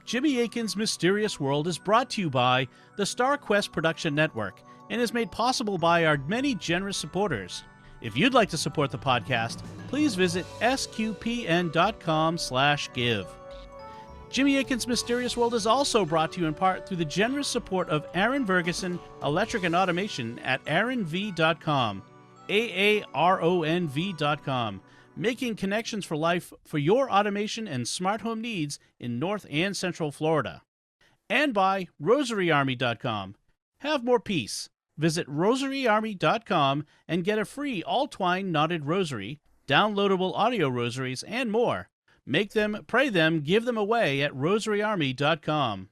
Jimmy Akin's Mysterious World is brought to you by the StarQuest Production Network and is made possible by our many generous supporters. If you'd like to support the podcast, please visit sqpn.com/give. Jimmy Akin's Mysterious World is also brought to you in part through the generous support of Aaron Ferguson Electric and Automation at aaronv.com, AARONV.com, making connections for life for your automation and smart home needs in North and Central Florida. And by rosaryarmy.com. Have more peace. Visit rosaryarmy.com and get a free all-twine knotted rosary, downloadable audio rosaries, and more. Make them, pray them, give them away at rosaryarmy.com.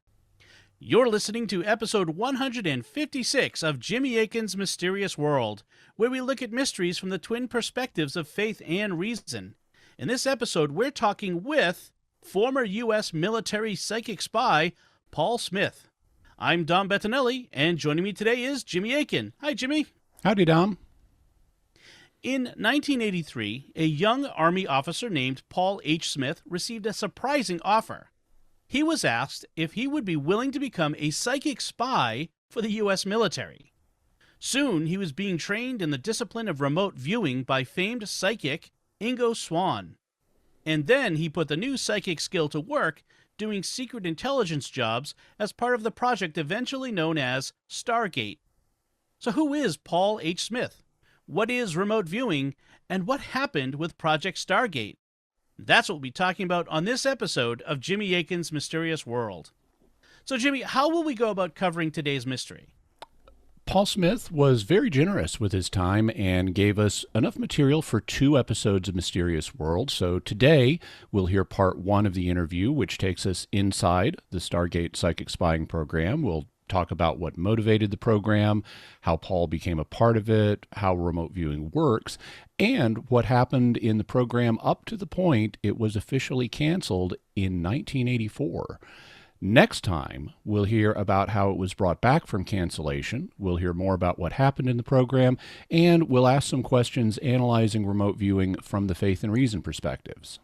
You're listening to episode 156 of Jimmy Akin's Mysterious World, where we look at mysteries from the twin perspectives of faith and reason. In this episode, we're talking with former U.S. military psychic spy, Paul Smith. I'm Dom Bettinelli, and joining me today is Jimmy Akin. Hi, Jimmy. Howdy, Dom. In 1983, a young Army officer named Paul H. Smith received a surprising offer. He was asked if he would be willing to become a psychic spy for the U.S. military. Soon, he was being trained in the discipline of remote viewing by famed psychic Ingo Swann. And then he put the new psychic skill to work doing secret intelligence jobs as part of the project eventually known as Stargate. So who is Paul H. Smith? What is remote viewing? And what happened with Project Stargate? That's what we'll be talking about on this episode of Jimmy Akin's Mysterious World. So, Jimmy, how will we go about covering today's mystery? Paul Smith was very generous with his time and gave us enough material for 2 episodes of Mysterious World. So today we'll hear part 1 of the interview, which takes us inside the Stargate psychic spying program. We'll talk about what motivated the program, how Paul became a part of it, how remote viewing works, and what happened in the program up to the point it was officially canceled in 1984. Next time, we'll hear about how it was brought back from cancellation. We'll hear more about what happened in the program, and we'll ask some questions analyzing remote viewing from the faith and reason perspectives.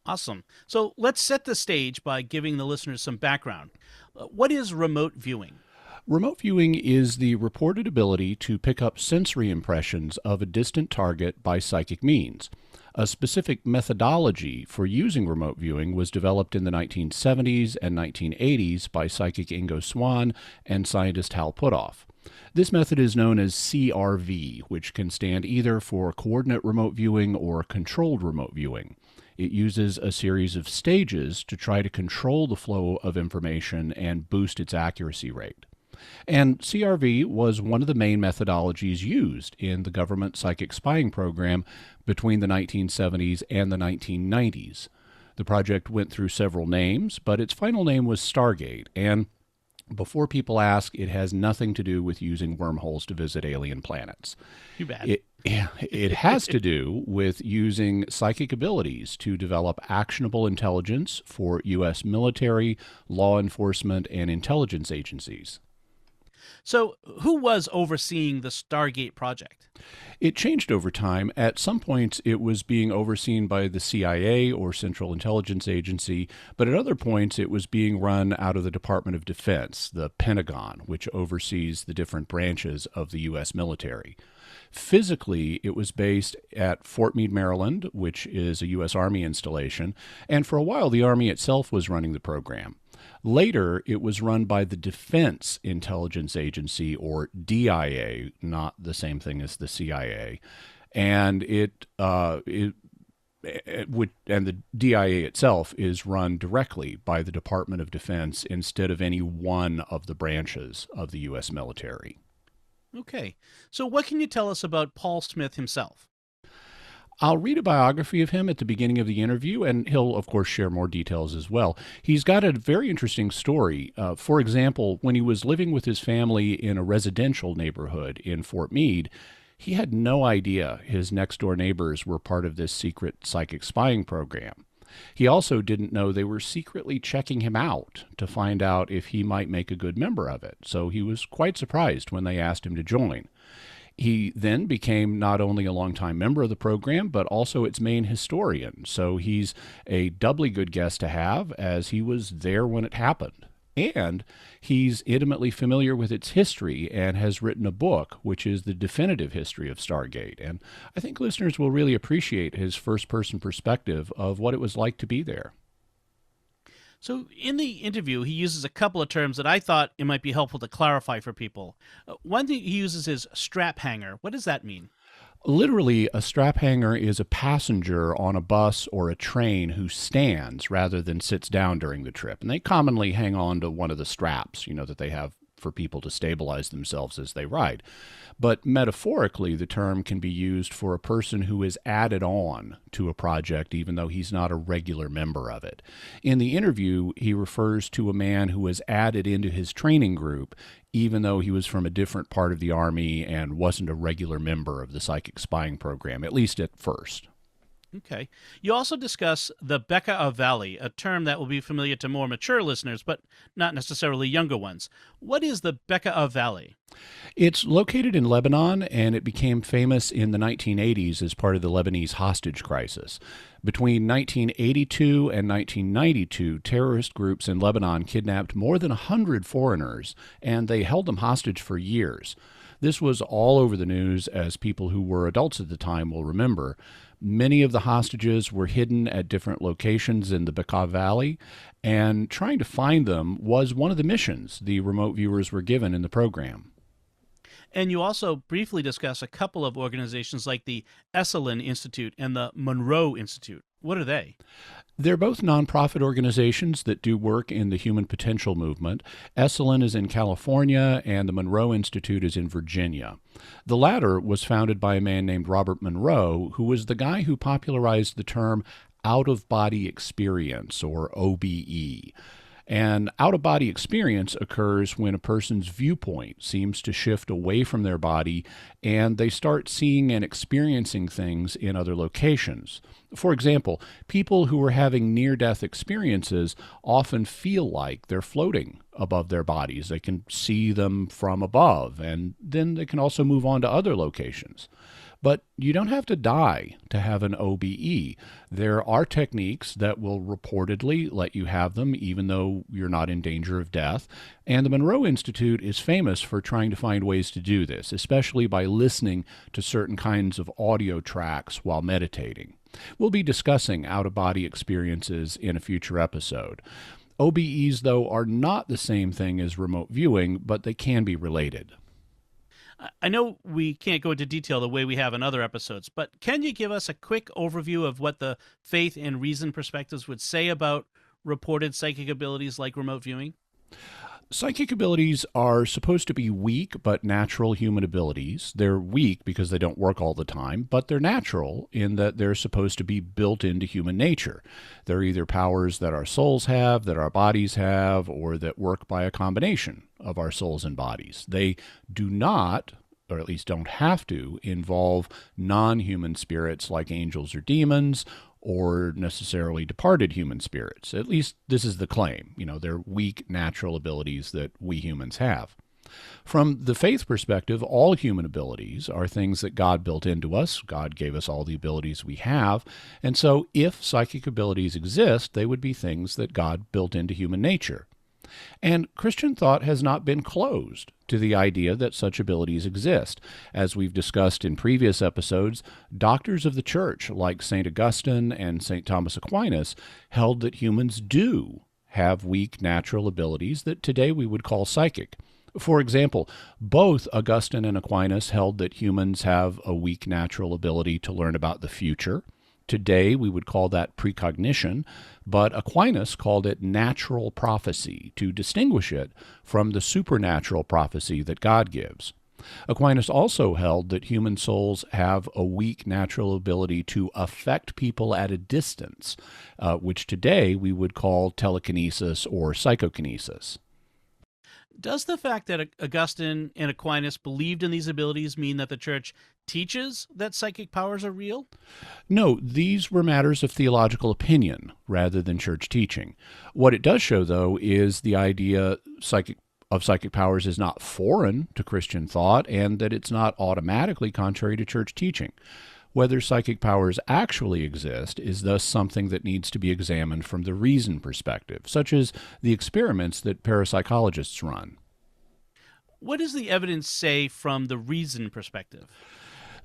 Awesome. So let's set the stage by giving the listeners some background. What is remote viewing? Remote viewing is the reported ability to pick up sensory impressions of a distant target by psychic means. A specific methodology for using remote viewing was developed in the 1970s and 1980s by psychic Ingo Swann and scientist Hal Puthoff. This method is known as CRV, which can stand either for coordinate remote viewing or controlled remote viewing. It uses a series of stages to try to control the flow of information and boost its accuracy rate. And CRV was one of the main methodologies used in the government psychic spying program between the 1970s and the 1990s. The project went through several names, but its final name was Stargate, and before people ask, it has nothing to do with using wormholes to visit alien planets. Too bad. It has to do with using psychic abilities to develop actionable intelligence for U.S. military, law enforcement, and intelligence agencies. So who was overseeing the Stargate project? It changed over time. At some points, it was being overseen by the CIA or Central Intelligence Agency, but at other points, it was being run out of the Department of Defense, the Pentagon, which oversees the different branches of the U.S. military. Physically, it was based at Fort Meade, Maryland, which is a U.S. Army installation, and for a while, the Army itself was running the program. Later, it was run by the Defense Intelligence Agency, or DIA, not the same thing as the CIA, and and the DIA itself is run directly by the Department of Defense instead of any one of the branches of the U.S. military. Okay, so what can you tell us about Paul Smith himself? I'll read a biography of him at the beginning of the interview, and he'll, of course, share more details as well. He's got a very interesting story. For example, when he was living with his family in a residential neighborhood in Fort Meade, he had no idea his next-door neighbors were part of this secret psychic spying program. He also didn't know they were secretly checking him out to find out if he might make a good member of it, so he was quite surprised when they asked him to join. He then became not only a longtime member of the program, but also its main historian. So he's a doubly good guest to have, as he was there when it happened. And he's intimately familiar with its history and has written a book, which is the definitive history of Stargate. And I think listeners will really appreciate his first person perspective of what it was like to be there. So, in the interview, he uses a couple of terms that I thought it might be helpful to clarify for people. One thing he uses is strap hanger. What does that mean? Literally, a strap hanger is a passenger on a bus or a train who stands rather than sits down during the trip. And they commonly hang on to one of the straps, that they have for people to stabilize themselves as they ride. But metaphorically, the term can be used for a person who is added on to a project even though he's not a regular member of it. In the interview, he refers to a man who was added into his training group even though he was from a different part of the Army and wasn't a regular member of the psychic spying program, at least at first. Okay. You also discuss the Bekaa Valley, a term that will be familiar to more mature listeners, but not necessarily younger ones. What is the Bekaa Valley? It's located in Lebanon, and it became famous in the 1980s as part of the Lebanese hostage crisis. Between 1982 and 1992, terrorist groups in Lebanon kidnapped more than 100 foreigners, and they held them hostage for years. This was all over the news, as people who were adults at the time will remember. Many of the hostages were hidden at different locations in the Bekaa Valley, and trying to find them was one of the missions the remote viewers were given in the program. And you also briefly discuss a couple of organizations like the Esalen Institute and the Monroe Institute. What are they? They're both nonprofit organizations that do work in the human potential movement. Esalen is in California, and the Monroe Institute is in Virginia. The latter was founded by a man named Robert Monroe, who was the guy who popularized the term out-of-body experience, or OBE. An out-of-body experience occurs when a person's viewpoint seems to shift away from their body and they start seeing and experiencing things in other locations. For example, people who are having near-death experiences often feel like they're floating above their bodies. They can see them from above, and then they can also move on to other locations. But you don't have to die to have an OBE. There are techniques that will reportedly let you have them even though you're not in danger of death. And the Monroe Institute is famous for trying to find ways to do this, especially by listening to certain kinds of audio tracks while meditating. We'll be discussing out-of-body experiences in a future episode. OBEs, though, are not the same thing as remote viewing, but they can be related. I know we can't go into detail the way we have in other episodes, but can you give us a quick overview of what the faith and reason perspectives would say about reported psychic abilities like remote viewing? Psychic abilities are supposed to be weak but natural human abilities. They're weak because they don't work all the time, but they're natural in that they're supposed to be built into human nature. They're either powers that our souls have, that our bodies have, or that work by a combination of our souls and bodies. They do not, or at least don't have to, involve non-human spirits like angels or demons, or necessarily departed human spirits. At least this is the claim. They're weak natural abilities that we humans have. From the faith perspective, all human abilities are things that God built into us. God gave us all the abilities we have. And so if psychic abilities exist, they would be things that God built into human nature. And Christian thought has not been closed to the idea that such abilities exist. As we've discussed in previous episodes, doctors of the church like St. Augustine and St. Thomas Aquinas held that humans do have weak natural abilities that today we would call psychic. For example, both Augustine and Aquinas held that humans have a weak natural ability to learn about the future. Today, we would call that precognition, but Aquinas called it natural prophecy to distinguish it from the supernatural prophecy that God gives. Aquinas also held that human souls have a weak natural ability to affect people at a distance, which today we would call telekinesis or psychokinesis. Does the fact that Augustine and Aquinas believed in these abilities mean that the church teaches that psychic powers are real? No, these were matters of theological opinion rather than church teaching. What it does show, though, is the idea psychic of psychic powers is not foreign to Christian thought and that it's not automatically contrary to church teaching. Whether psychic powers actually exist is thus something that needs to be examined from the reason perspective, such as the experiments that parapsychologists run. What does the evidence say from the reason perspective?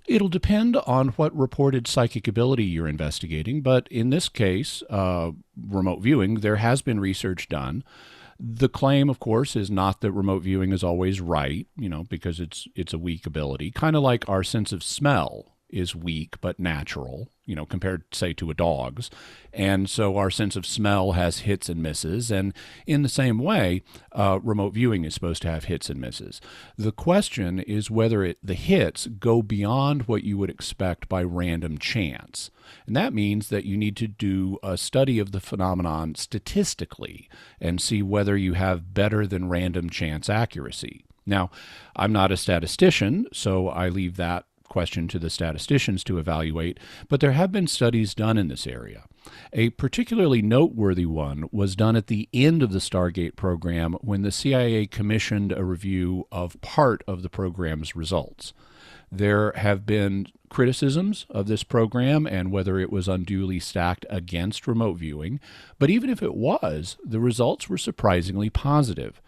It'll depend on what reported psychic ability you're investigating, but in this case, remote viewing, there has been research done. The claim, of course, is not that remote viewing is always right, because it's a weak ability, kind of like our sense of smell is weak but natural, compared, say, to a dog's. And so our sense of smell has hits and misses. And in the same way, remote viewing is supposed to have hits and misses. The question is whether the hits go beyond what you would expect by random chance. And that means that you need to do a study of the phenomenon statistically and see whether you have better than random chance accuracy. Now, I'm not a statistician, so I leave that question to the statisticians to evaluate, but there have been studies done in this area. A particularly noteworthy one was done at the end of the Stargate program when the CIA commissioned a review of part of the program's results. There have been criticisms of this program and whether it was unduly stacked against remote viewing, but even if it was, the results were surprisingly positive.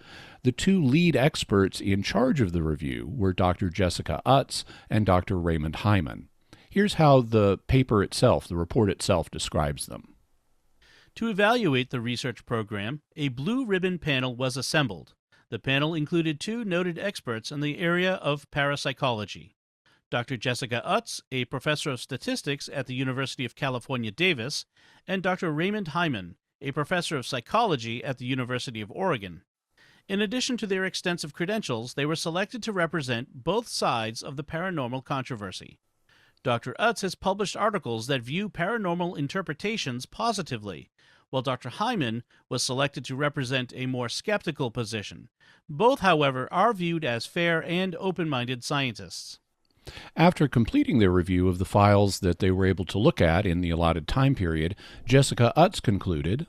The two lead experts in charge of the review were Dr. Jessica Utz and Dr. Raymond Hyman. Here's how the paper itself, the report itself, describes them. To evaluate the research program, a blue ribbon panel was assembled. The panel included two noted experts in the area of parapsychology. Dr. Jessica Utz, a professor of statistics at the University of California, Davis, and Dr. Raymond Hyman, a professor of psychology at the University of Oregon. In addition to their extensive credentials, they were selected to represent both sides of the paranormal controversy. Dr. Utz has published articles that view paranormal interpretations positively, while Dr. Hyman was selected to represent a more skeptical position. Both, however, are viewed as fair and open-minded scientists. After completing their review of the files that they were able to look at in the allotted time period, Jessica Utz concluded,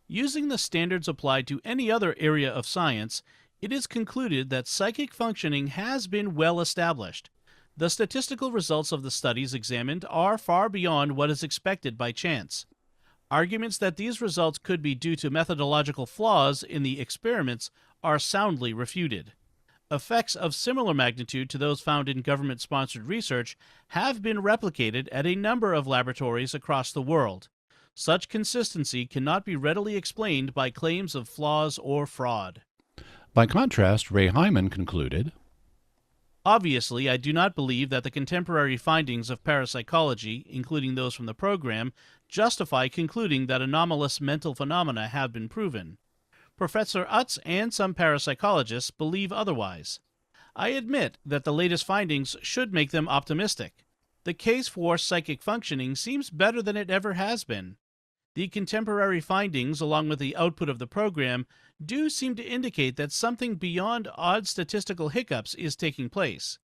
using the standards applied to any other area of science, it is concluded that psychic functioning has been well established. The statistical results of the studies examined are far beyond what is expected by chance. Arguments that these results could be due to methodological flaws in the experiments are soundly refuted. Effects of similar magnitude to those found in government-sponsored research have been replicated at a number of laboratories across the world. Such consistency cannot be readily explained by claims of flaws or fraud. By contrast, Ray Hyman concluded, obviously, I do not believe that the contemporary findings of parapsychology, including those from the program, justify concluding that anomalous mental phenomena have been proven. Professor Utz and some parapsychologists believe otherwise. I admit that the latest findings should make them optimistic. The case for psychic functioning seems better than it ever has been. The contemporary findings, along with the output of the program, do seem to indicate that something beyond odd statistical hiccups is taking place.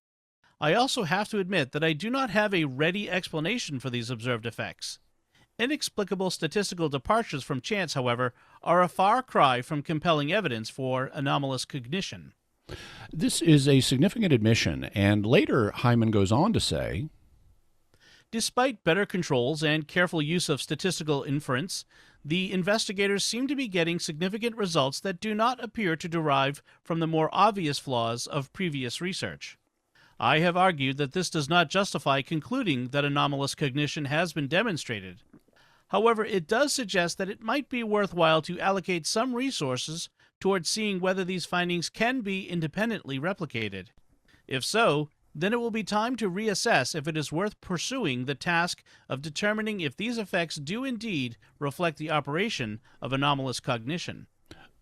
I also have to admit that I do not have a ready explanation for these observed effects. Inexplicable statistical departures from chance, however, are a far cry from compelling evidence for anomalous cognition. This is a significant admission, and later Hyman goes on to say, despite better controls and careful use of statistical inference, the investigators seem to be getting significant results that do not appear to derive from the more obvious flaws of previous research. I have argued that this does not justify concluding that anomalous cognition has been demonstrated. However, it does suggest that it might be worthwhile to allocate some resources towards seeing whether these findings can be independently replicated. If so, then it will be time to reassess if it is worth pursuing the task of determining if these effects do indeed reflect the operation of anomalous cognition.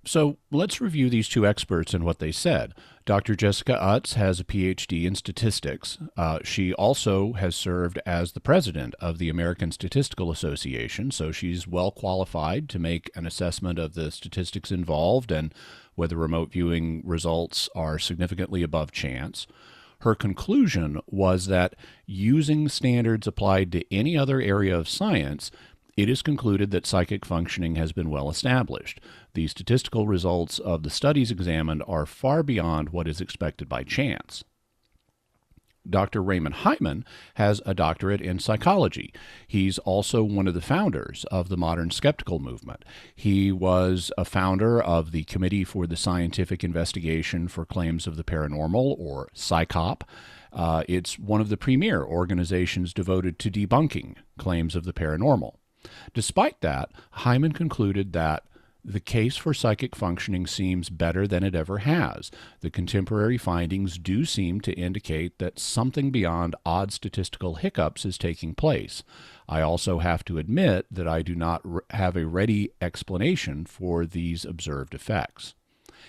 So let's review these two experts and what they said. Dr. Jessica Utz has a PhD in statistics. She also has served as the president of the American Statistical Association, so she's well qualified to make an assessment of the statistics involved and whether remote viewing results are significantly above chance. Her conclusion was that using standards applied to any other area of science, It is concluded that psychic functioning has been well established. The statistical results of the studies examined are far beyond what is expected by chance. Dr. Raymond Hyman has a doctorate in psychology. He's also one of the founders of the modern skeptical movement. He was a founder of the Committee for the Scientific Investigation for Claims of the Paranormal, or PSYCOP. It's one of the premier organizations devoted to debunking claims of the paranormal. Despite that, Hyman concluded that the case for psychic functioning seems better than it ever has. The contemporary findings do seem to indicate that something beyond odd statistical hiccups is taking place. I also have to admit that I do not have a ready explanation for these observed effects.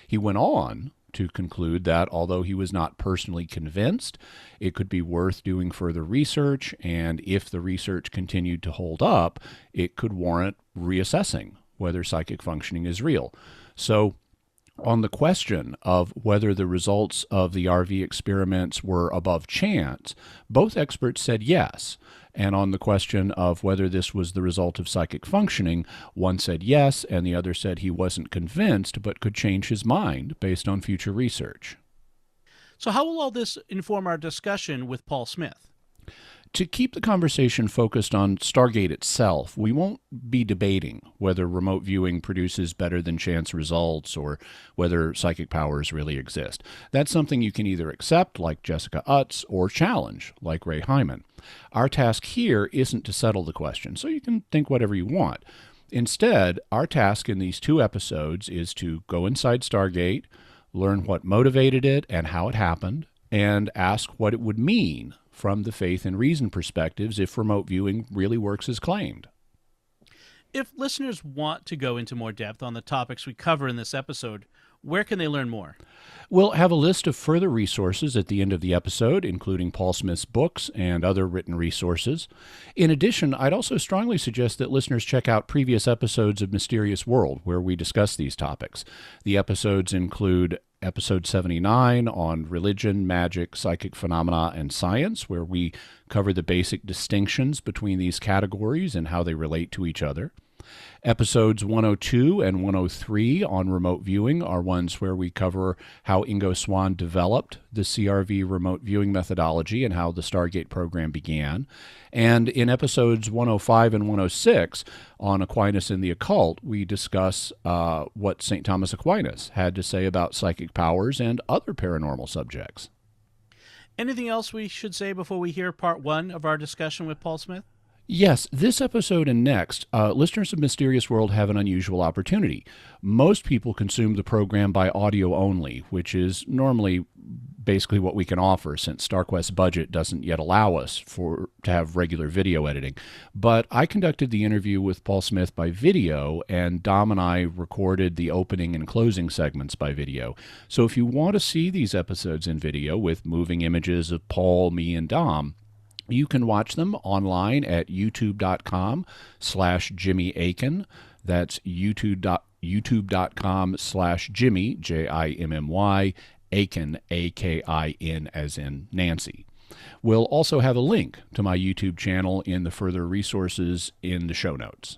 He went on to conclude that although he was not personally convinced, it could be worth doing further research, and if the research continued to hold up, it could warrant reassessing whether psychic functioning is real. So, on the question of whether the results of the RV experiments were above chance, both experts said yes. And on the question of whether this was the result of psychic functioning, one said yes, and the other said he wasn't convinced but could change his mind based on future research. So how will all this inform our discussion with Paul Smith? To keep the conversation focused on Stargate itself, we won't be debating whether remote viewing produces better than chance results or whether psychic powers really exist. That's something you can either accept, like Jessica Utz, or challenge, like Ray Hyman. Our task here isn't to settle the question, so you can think whatever you want. Instead, our task in these 2 episodes is to go inside Stargate, learn what motivated it and how it happened, and ask what it would mean from the faith and reason perspectives if remote viewing really works as claimed. If listeners want to go into more depth on the topics we cover in this episode, where can they learn more? We'll have a list of further resources at the end of the episode, including Paul Smith's books and other written resources. In addition, I'd also strongly suggest that listeners check out previous episodes of Mysterious World, where we discuss these topics. The episodes include Episode 79 on religion, magic, psychic phenomena, and science, where we cover the basic distinctions between these categories and how they relate to each other. Episodes 102 and 103 on remote viewing are ones where we cover how Ingo Swann developed the CRV remote viewing methodology and how the Stargate program began. And in episodes 105 and 106 on Aquinas and the Occult, we discuss what St. Thomas Aquinas had to say about psychic powers and other paranormal subjects. Anything else we should say before we hear part 1 of our discussion with Paul Smith? Yes, this episode and next, listeners of Mysterious World have an unusual opportunity. Most people consume the program by audio only, which is normally basically what we can offer since StarQuest's budget doesn't yet allow us to have regular video editing. But I conducted the interview with Paul Smith by video, and Dom and I recorded the opening and closing segments by video. So if you want to see these episodes in video with moving images of Paul, me, and Dom, you can watch them online at youtube.com/Jimmy Akin. That's youtube.com/Jimmy, Jimmy, Akin, Akin, as in Nancy. We'll also have a link to my YouTube channel in the further resources in the show notes.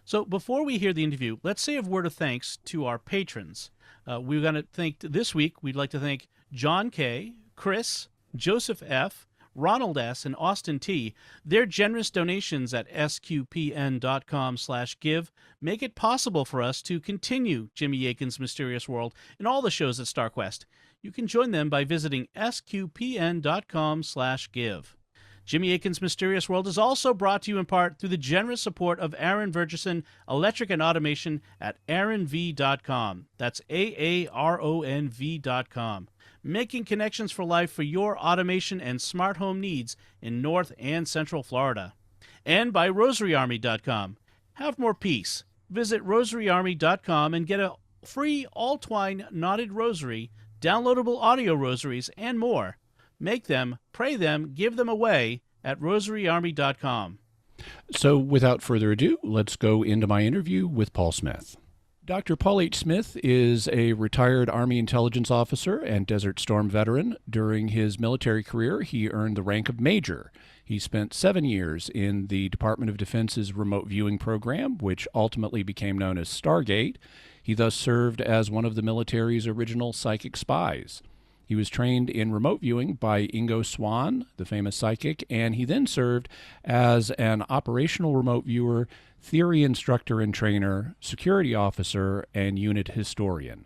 So before we hear the interview, let's say a word of thanks to our patrons. We're going to thank this week, we'd like to thank John K., Chris, Joseph F., Ronald S., and Austin T. Their generous donations at sqpn.com/give make it possible for us to continue Jimmy Akin's Mysterious World and all the shows at StarQuest. You can join them by visiting sqpn.com/give. Jimmy Akin's Mysterious World is also brought to you in part through the generous support of Aaron Vergeson Electric and Automation at aaronv.com. That's AARONV.com. Making connections for life for your automation and smart home needs in North and Central Florida. And by rosaryarmy.com. Have more peace. Visit rosaryarmy.com and get a free all-twine knotted rosary, downloadable audio rosaries, and more. Make them, pray them, give them away at rosaryarmy.com. So without further ado, let's go into my interview with Paul Smith. Dr. Paul H. Smith is a retired Army intelligence officer and Desert Storm veteran. During his military career, he earned the rank of Major. He spent 7 years in the Department of Defense's remote viewing program, which ultimately became known as Stargate. He thus served as one of the military's original psychic spies. He was trained in remote viewing by Ingo Swann, the famous psychic, and he then served as an operational remote viewer, theory instructor and trainer, security officer, and unit historian.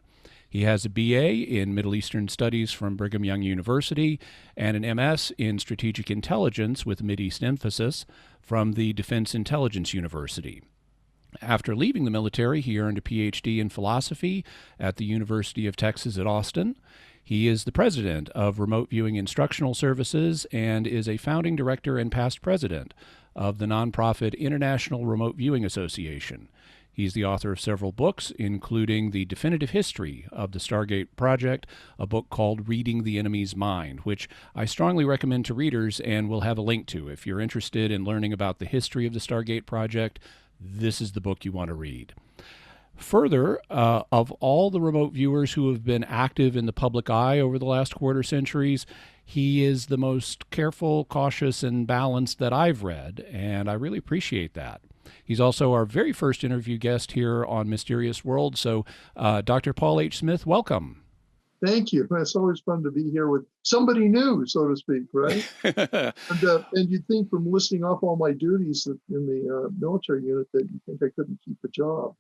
He has a BA in Middle Eastern Studies from Brigham Young University and an MS in Strategic Intelligence with Mideast emphasis from the Defense Intelligence University. After leaving the military, he earned a PhD in philosophy at the University of Texas at Austin. He is the president of Remote Viewing Instructional Services and is a founding director and past president of the nonprofit International Remote Viewing Association. He's the author of several books, including The Definitive History of the Stargate Project, a book called Reading the Enemy's Mind, which I strongly recommend to readers and will have a link to. If you're interested in learning about the history of the Stargate Project, this is the book you want to read. Further, of all the remote viewers who have been active in the public eye over the last quarter centuries, he is the most careful, cautious, and balanced that I've read, and I really appreciate that. He's also our very first interview guest here on Mysterious World. So, Dr. Paul H. Smith, welcome. Thank you. It's always fun to be here with somebody new, so to speak, right? And you'd think from listing off all my duties in the military unit that you think I couldn't keep a job.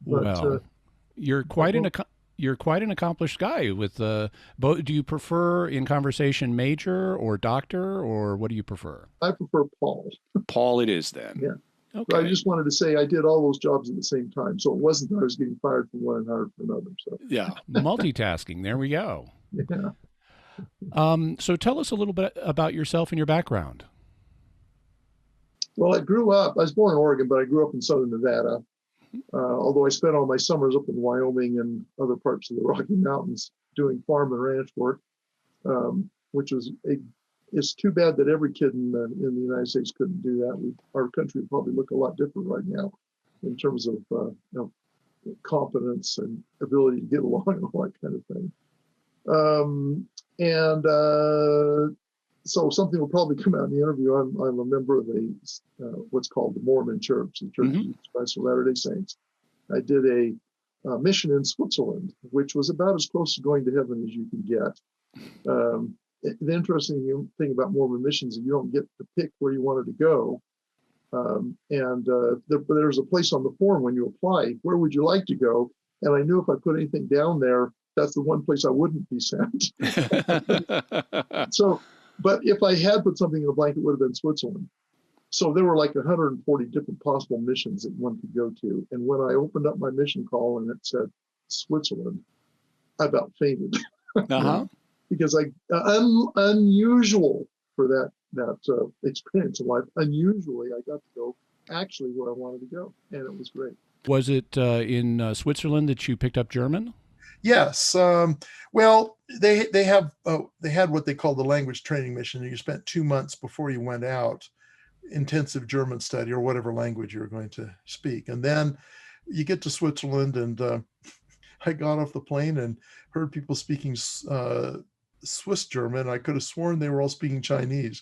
But, well, you're quite an accomplished guy. With both, do you prefer in conversation major or doctor, or what do you prefer? I prefer Paul. Paul, it is then. Yeah. Okay. But I just wanted to say I did all those jobs at the same time, so it wasn't that I was getting fired from one and hired from another. So yeah, multitasking. There we go. Yeah. So tell us a little bit about yourself and your background. Well, I was born in Oregon, but I grew up in southern Nevada. Although I spent all my summers up in Wyoming and other parts of the Rocky Mountains doing farm and ranch work, which was it's too bad that every kid in the United States couldn't do that. Our country would probably look a lot different right now in terms of competence and ability to get along and all that kind of thing. So something will probably come out in the interview. I'm a member of what's called the Mormon Church, the Church of Jesus of Latter-day Saints. I did a mission in Switzerland, which was about as close to going to heaven as you can get. The interesting thing about Mormon missions is you don't get to pick where you wanted to go. There's a place on the form when you apply, where would you like to go? And I knew if I put anything down there, that's the one place I wouldn't be sent. But if I had put something in the blank, it would have been Switzerland. So there were like 140 different possible missions that one could go to. And when I opened up my mission call and it said Switzerland, I about fainted. Because unusual for that experience in life. Unusually, I got to go actually where I wanted to go, and it was great. Was it in Switzerland that you picked up German? Yes. Well, they had what they call the language training mission. You spent 2 months before you went out, intensive German study or whatever language you're going to speak. And then you get to Switzerland, and I got off the plane and heard people speaking Swiss German. I could have sworn they were all speaking Chinese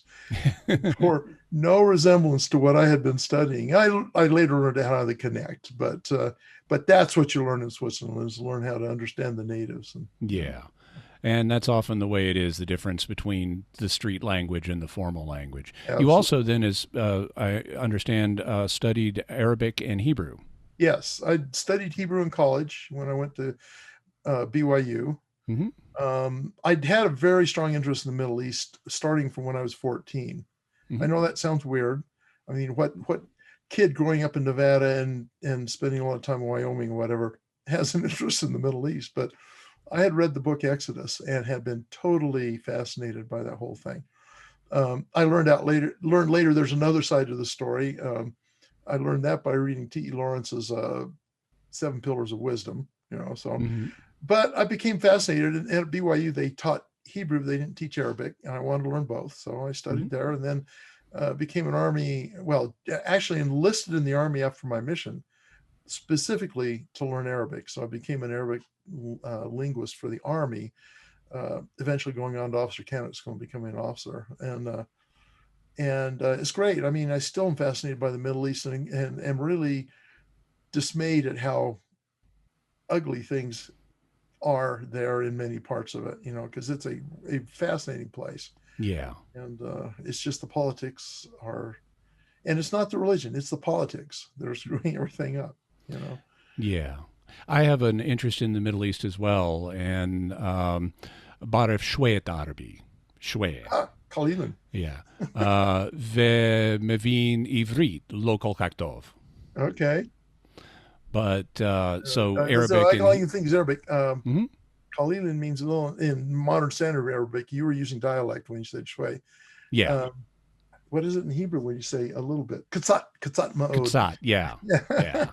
for no resemblance to what I had been studying. I later learned how they connect, but that's what you learn in Switzerland, is learn how to understand the natives. Yeah. And that's often the way it is, the difference between the street language and the formal language. Absolutely. You also then, as I understand, studied Arabic and Hebrew. Yes, I studied Hebrew in college when I went to BYU. I'd had a very strong interest in the Middle East starting from when I was 14. I know that sounds weird. I mean, what kid growing up in Nevada and spending a lot of time in Wyoming or whatever has an interest in the Middle East? But I had read the book Exodus and had been totally fascinated by that whole thing. I learned later there's another side to the story. I learned that by reading T.E. Lawrence's 7 Pillars of Wisdom, But I became fascinated, and at BYU they taught Hebrew, they didn't teach Arabic, and I wanted to learn both. So I studied there, and then became actually enlisted in the Army after my mission, specifically to learn Arabic. So I became an Arabic linguist for the Army, eventually going on to officer candidate school and becoming an officer. And and it's great. I mean, I still am fascinated by the Middle East, and am really dismayed at how ugly things are there in many parts of it, because it's a fascinating place. Yeah. And it's just the politics are, and it's not the religion, it's the politics that are screwing everything up. Yeah. I have an interest in the Middle East as well, and بعرف شوية عربي. شوية. قليلا. Yeah. ומבין עברית לא כל כך טוב. Okay. But so So Arabic I and all you think is Arabic. Mhm. Qalilan means a little in modern standard Arabic. You were using dialect when you said shway. yeah. What is it in Hebrew when you say a little bit? Katsat ma'od. Katsat, yeah. Yeah.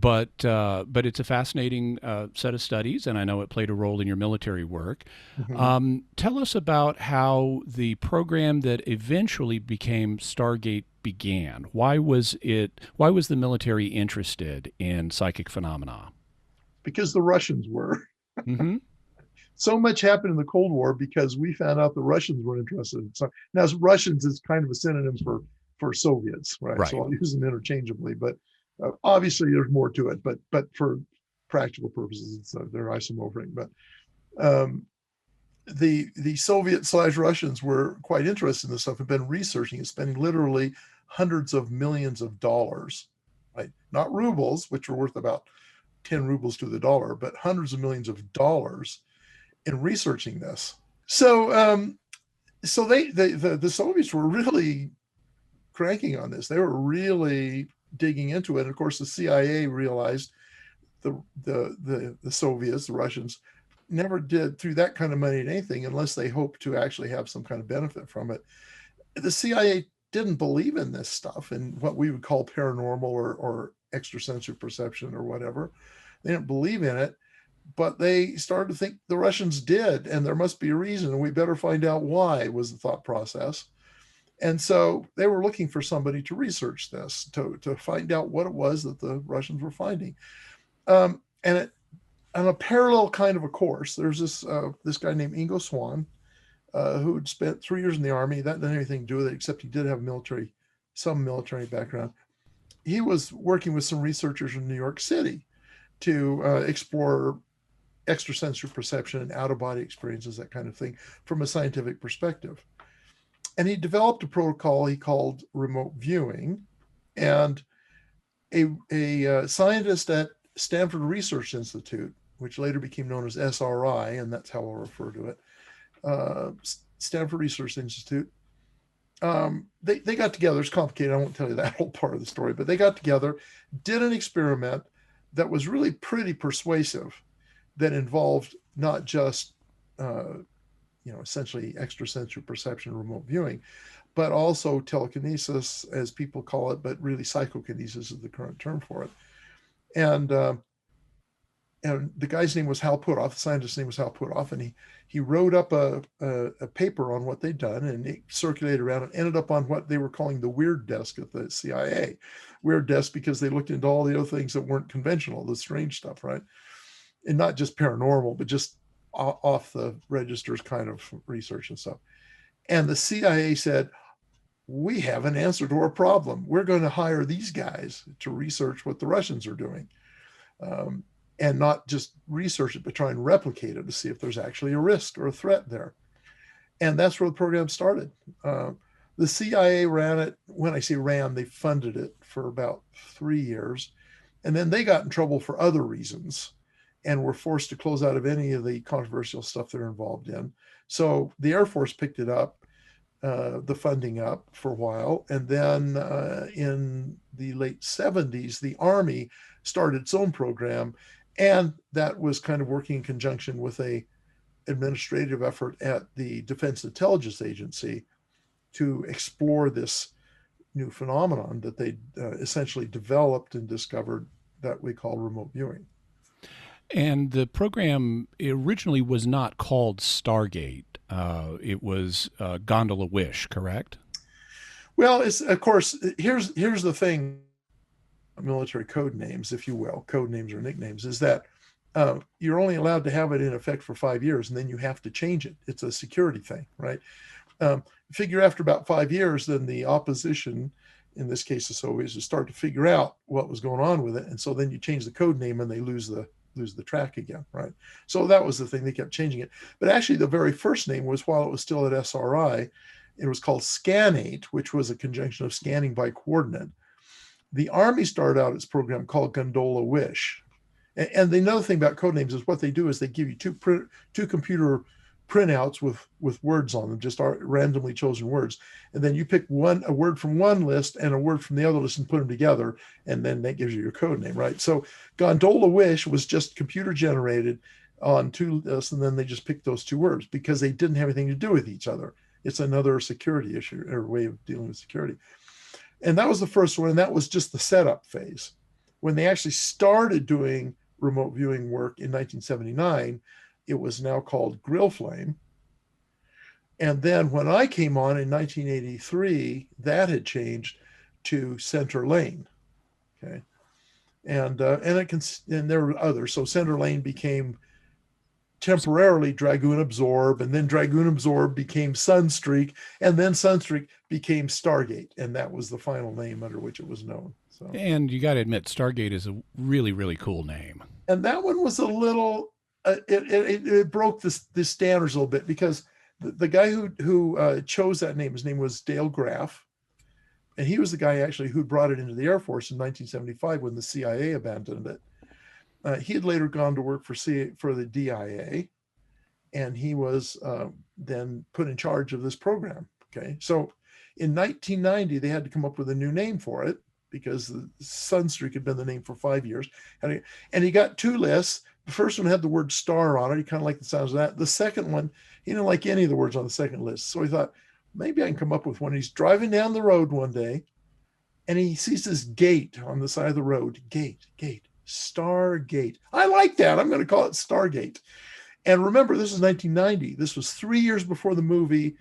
But it's a fascinating set of studies, and I know it played a role in your military work. Mhm. Tell us about how the program that eventually became Stargate began. Why was the military interested in psychic phenomena? Because the Russians were. Mm-hmm. So much happened in the Cold War because we found out the Russians were interested in. So now Russians is kind of a synonym for Soviets, right? Right. So I'll use them interchangeably, but obviously there's more to it. But for practical purposes, they're isomorphic. But the Soviet/Russians were quite interested in this stuff, have been researching it, spending literally hundreds of millions of dollars, right? Not rubles, which are worth about 10 rubles to the dollar, but hundreds of millions of dollars in researching this. So so the Soviets were really cranking on this. They were really digging into it. And of course, the CIA realized the Soviets, the Russians, never did threw that kind of money at anything unless they hoped to actually have some kind of benefit from it. The CIA didn't believe in this stuff and what we would call paranormal or extrasensory perception or whatever. They didn't believe in it, but they started to think the Russians did, and there must be a reason, and we better find out why, was the thought process. And so they were looking for somebody to research this, to find out what it was that the Russians were finding. And on a parallel kind of a course, there's this guy named Ingo Swann, who had spent 3 years in the Army. That didn't have anything to do with it, except he did have some military background. He was working with some researchers in New York City to explore extrasensory perception and out-of-body experiences, that kind of thing, from a scientific perspective. And he developed a protocol he called remote viewing. And a scientist at Stanford Research Institute, which later became known as SRI, and that's how I'll refer to it, Stanford Research Institute, they got together. It's complicated. I won't tell you that whole part of the story, but they got together, did an experiment that was really pretty persuasive, that involved not just essentially extrasensory perception, remote viewing, but also telekinesis, as people call it, but really psychokinesis is the current term for it. And the guy's name was Hal Puthoff. The scientist's name was Hal Puthoff, and he wrote up a paper on what they'd done, and it circulated around and ended up on what they were calling the weird desk at the CIA. Weird desk because they looked into all the other things that weren't conventional, the strange stuff, right? And not just paranormal, but just off the registers kind of research and stuff. And the CIA said, we have an answer to our problem. We're going to hire these guys to research what the Russians are doing. And not just research it, but try and replicate it to see if there's actually a risk or a threat there. And that's where the program started. The CIA ran it. When I say ran, they funded it for about 3 years. And then they got in trouble for other reasons and were forced to close out of any of the controversial stuff they're involved in. So the Air Force picked it up, the funding up for a while. And then in the late 70s, the Army started its own program. And that was kind of working in conjunction with a administrative effort at the Defense Intelligence Agency to explore this new phenomenon that they essentially developed and discovered that we call remote viewing. And the program originally was not called Stargate. It was Gondola Wish, correct? Well, it's of course, here's the thing, military code names, if you will, code names or nicknames, is that you're only allowed to have it in effect for 5 years, and then you have to change it. It's a security thing, right? Figure after about 5 years, then the opposition, in this case the Soviets, would start to figure out what was going on with it, and so then you change the code name and they lose the track again, right? So that was the thing, they kept changing it. But actually the very first name was, while it was still at SRI, it was called Scanate, which was a conjunction of scanning by coordinate. The Army started out its program called Gondola Wish. And the another thing about code names is what they do is they give you two computer printouts with words on them, just randomly chosen words. And then you pick a word from one list and a word from the other list and put them together. And then that gives you your code name, right? So Gondola Wish was just computer generated on two lists. And then they just picked those two words because they didn't have anything to do with each other. It's another security issue or way of dealing with security. And that was the first one. And that was just the setup phase. When they actually started doing remote viewing work in 1979, it was now called Grill Flame. And then when I came on in 1983, that had changed to Center Lane. Okay. And there were others. So Center Lane became temporarily Dragoon Absorb, and then Dragoon Absorb became Sunstreak, and then Sunstreak became Stargate. And that was the final name under which it was known. So. And you got to admit, Stargate is a really, really cool name. And that one was a little, it broke the standards a little bit, because the guy who chose that name, his name was Dale Graff. And he was the guy actually who brought it into the Air Force in 1975 when the CIA abandoned it. He had later gone to work for the DIA, and he was then put in charge of this program. Okay, so in 1990, they had to come up with a new name for it, because the Sunstreak had been the name for 5 years. And he got two lists. The first one had the word star on it. He kind of liked the sounds of that. The second one, he didn't like any of the words on the second list. So he thought, maybe I can come up with one. He's driving down the road one day, and he sees this gate on the side of the road. Gate, Stargate. I like that. I'm going to call it Stargate. And remember, this is 1990. This was 3 years before the movie,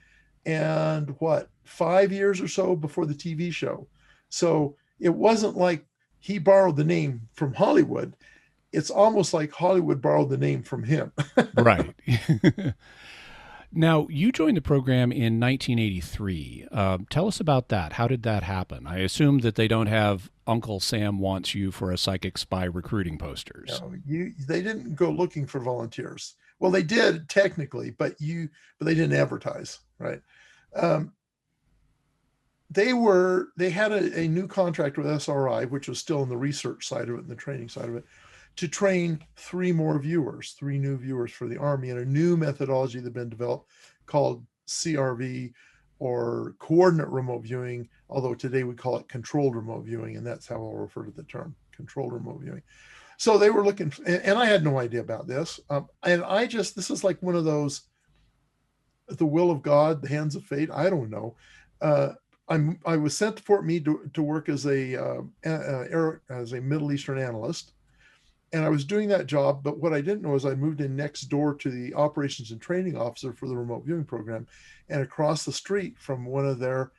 and 5 years or so before the TV show. So it wasn't like he borrowed the name from Hollywood. It's almost like Hollywood borrowed the name from him. Right. Now, you joined the program in 1983. Tell us about that. How did that happen? I assume that they don't have Uncle Sam Wants You for a Psychic Spy recruiting posters. No, they didn't go looking for volunteers. Well, they did technically, but they didn't advertise, right? They had a new contract with SRI, which was still in the research side of it and the training side of it, to train three new viewers for the Army, and a new methodology that had been developed called CRV, or coordinate remote viewing, although today we call it controlled remote viewing, and that's how I'll refer to the term, controlled remote viewing. So they were looking, and I had no idea about this. And this is like one of those, the will of God, the hands of fate, I don't know. I was sent to Fort Meade to work as a Middle Eastern analyst. And I was doing that job, but what I didn't know is I moved in next door to the operations and training officer for the remote viewing program, and across the street from one of their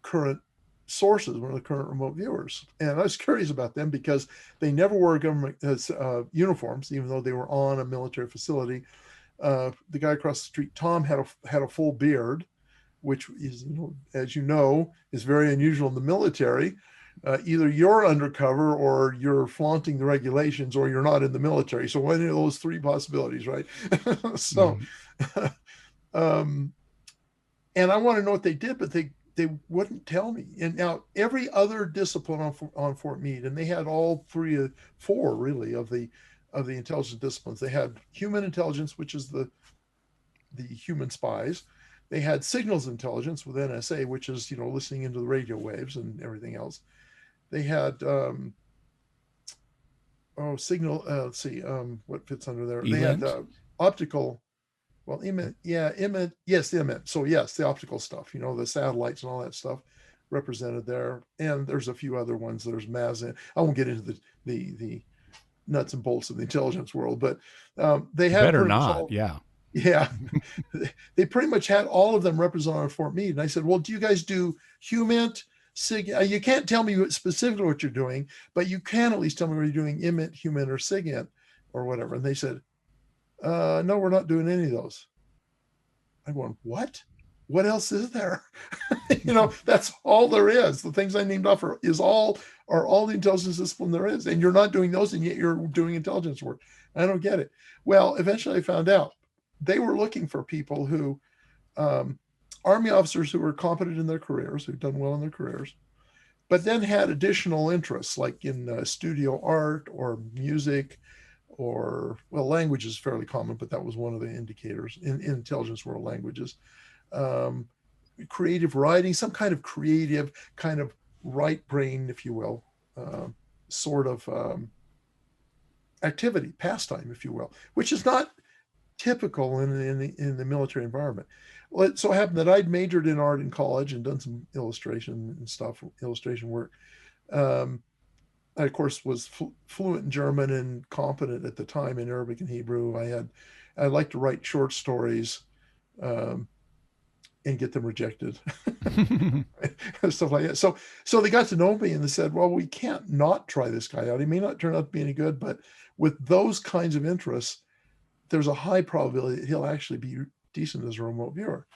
current sources, one of the current remote viewers. And I was curious about them because they never wore government uniforms, even though they were on a military facility. The guy across the street, Tom, had a full beard, which is, as you know, is very unusual in the military. Either you're undercover or you're flaunting the regulations, or you're not in the military. So one of those three possibilities, right? So, and I want to know what they did, but they wouldn't tell me. And now every other discipline on Fort Meade, and they had all four really of the intelligence disciplines. They had human intelligence, which is the human spies. They had signals intelligence with NSA, which is, listening into the radio waves and everything else. They had signal. Let's see, what fits under there? They had optical. Well, IMIT. Yes, the IMIT. So yes, the optical stuff. The satellites and all that stuff represented there. And there's a few other ones. There's MASN. I won't get into the nuts and bolts of the intelligence world, but they had better not. Yeah. Yeah, they pretty much had all of them represented on Fort Meade. And I said, well, do you guys do HUMINT, SIG? You can't tell me specifically what you're doing, but you can at least tell me what you're doing, IMIT, HUMINT, or SIGINT, or whatever. And they said, no, we're not doing any of those. I'm going, what? what else is there? That's all there is. The things I named off are all the intelligence discipline there is. And you're not doing those, and yet you're doing intelligence work. I don't get it. Well, eventually I found out they were looking for people who, Army officers who were competent in their careers, who'd done well in their careers, but then had additional interests like in studio art or music, or, well, language is fairly common, but that was one of the indicators in intelligence world, languages. Creative writing, some kind of creative, kind of right brain, if you will, sort of activity, pastime, if you will, which is not typical in the military environment. Well, it so happened that I'd majored in art in college and done some illustration work. I, of course, was fluent in German and competent at the time in Arabic and Hebrew. I liked to write short stories and get them rejected, stuff like that. So they got to know me and they said, well, we can't not try this guy out. He may not turn out to be any good, but with those kinds of interests, there's a high probability that he'll actually be decent as a remote viewer.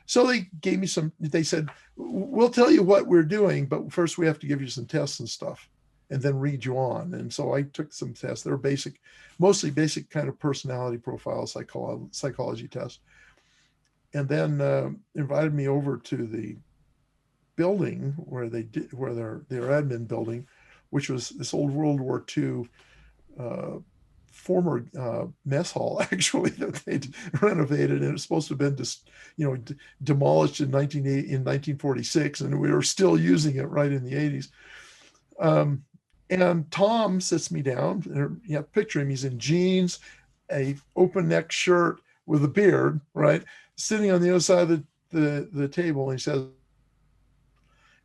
So they gave me they said, we'll tell you what we're doing, but first we have to give you some tests and stuff and then read you on. And so I took some tests. They were mostly basic kind of personality profile, psychology tests. And then invited me over to the building where their admin building, which was this old World War II former mess hall, actually, that they'd renovated, and it was supposed to have been demolished in 1946, and we were still using it right in the 80s. And Tom sits me down, and you have to picture him. He's in jeans, a open neck shirt with a beard, right, sitting on the other side of the table, and he says,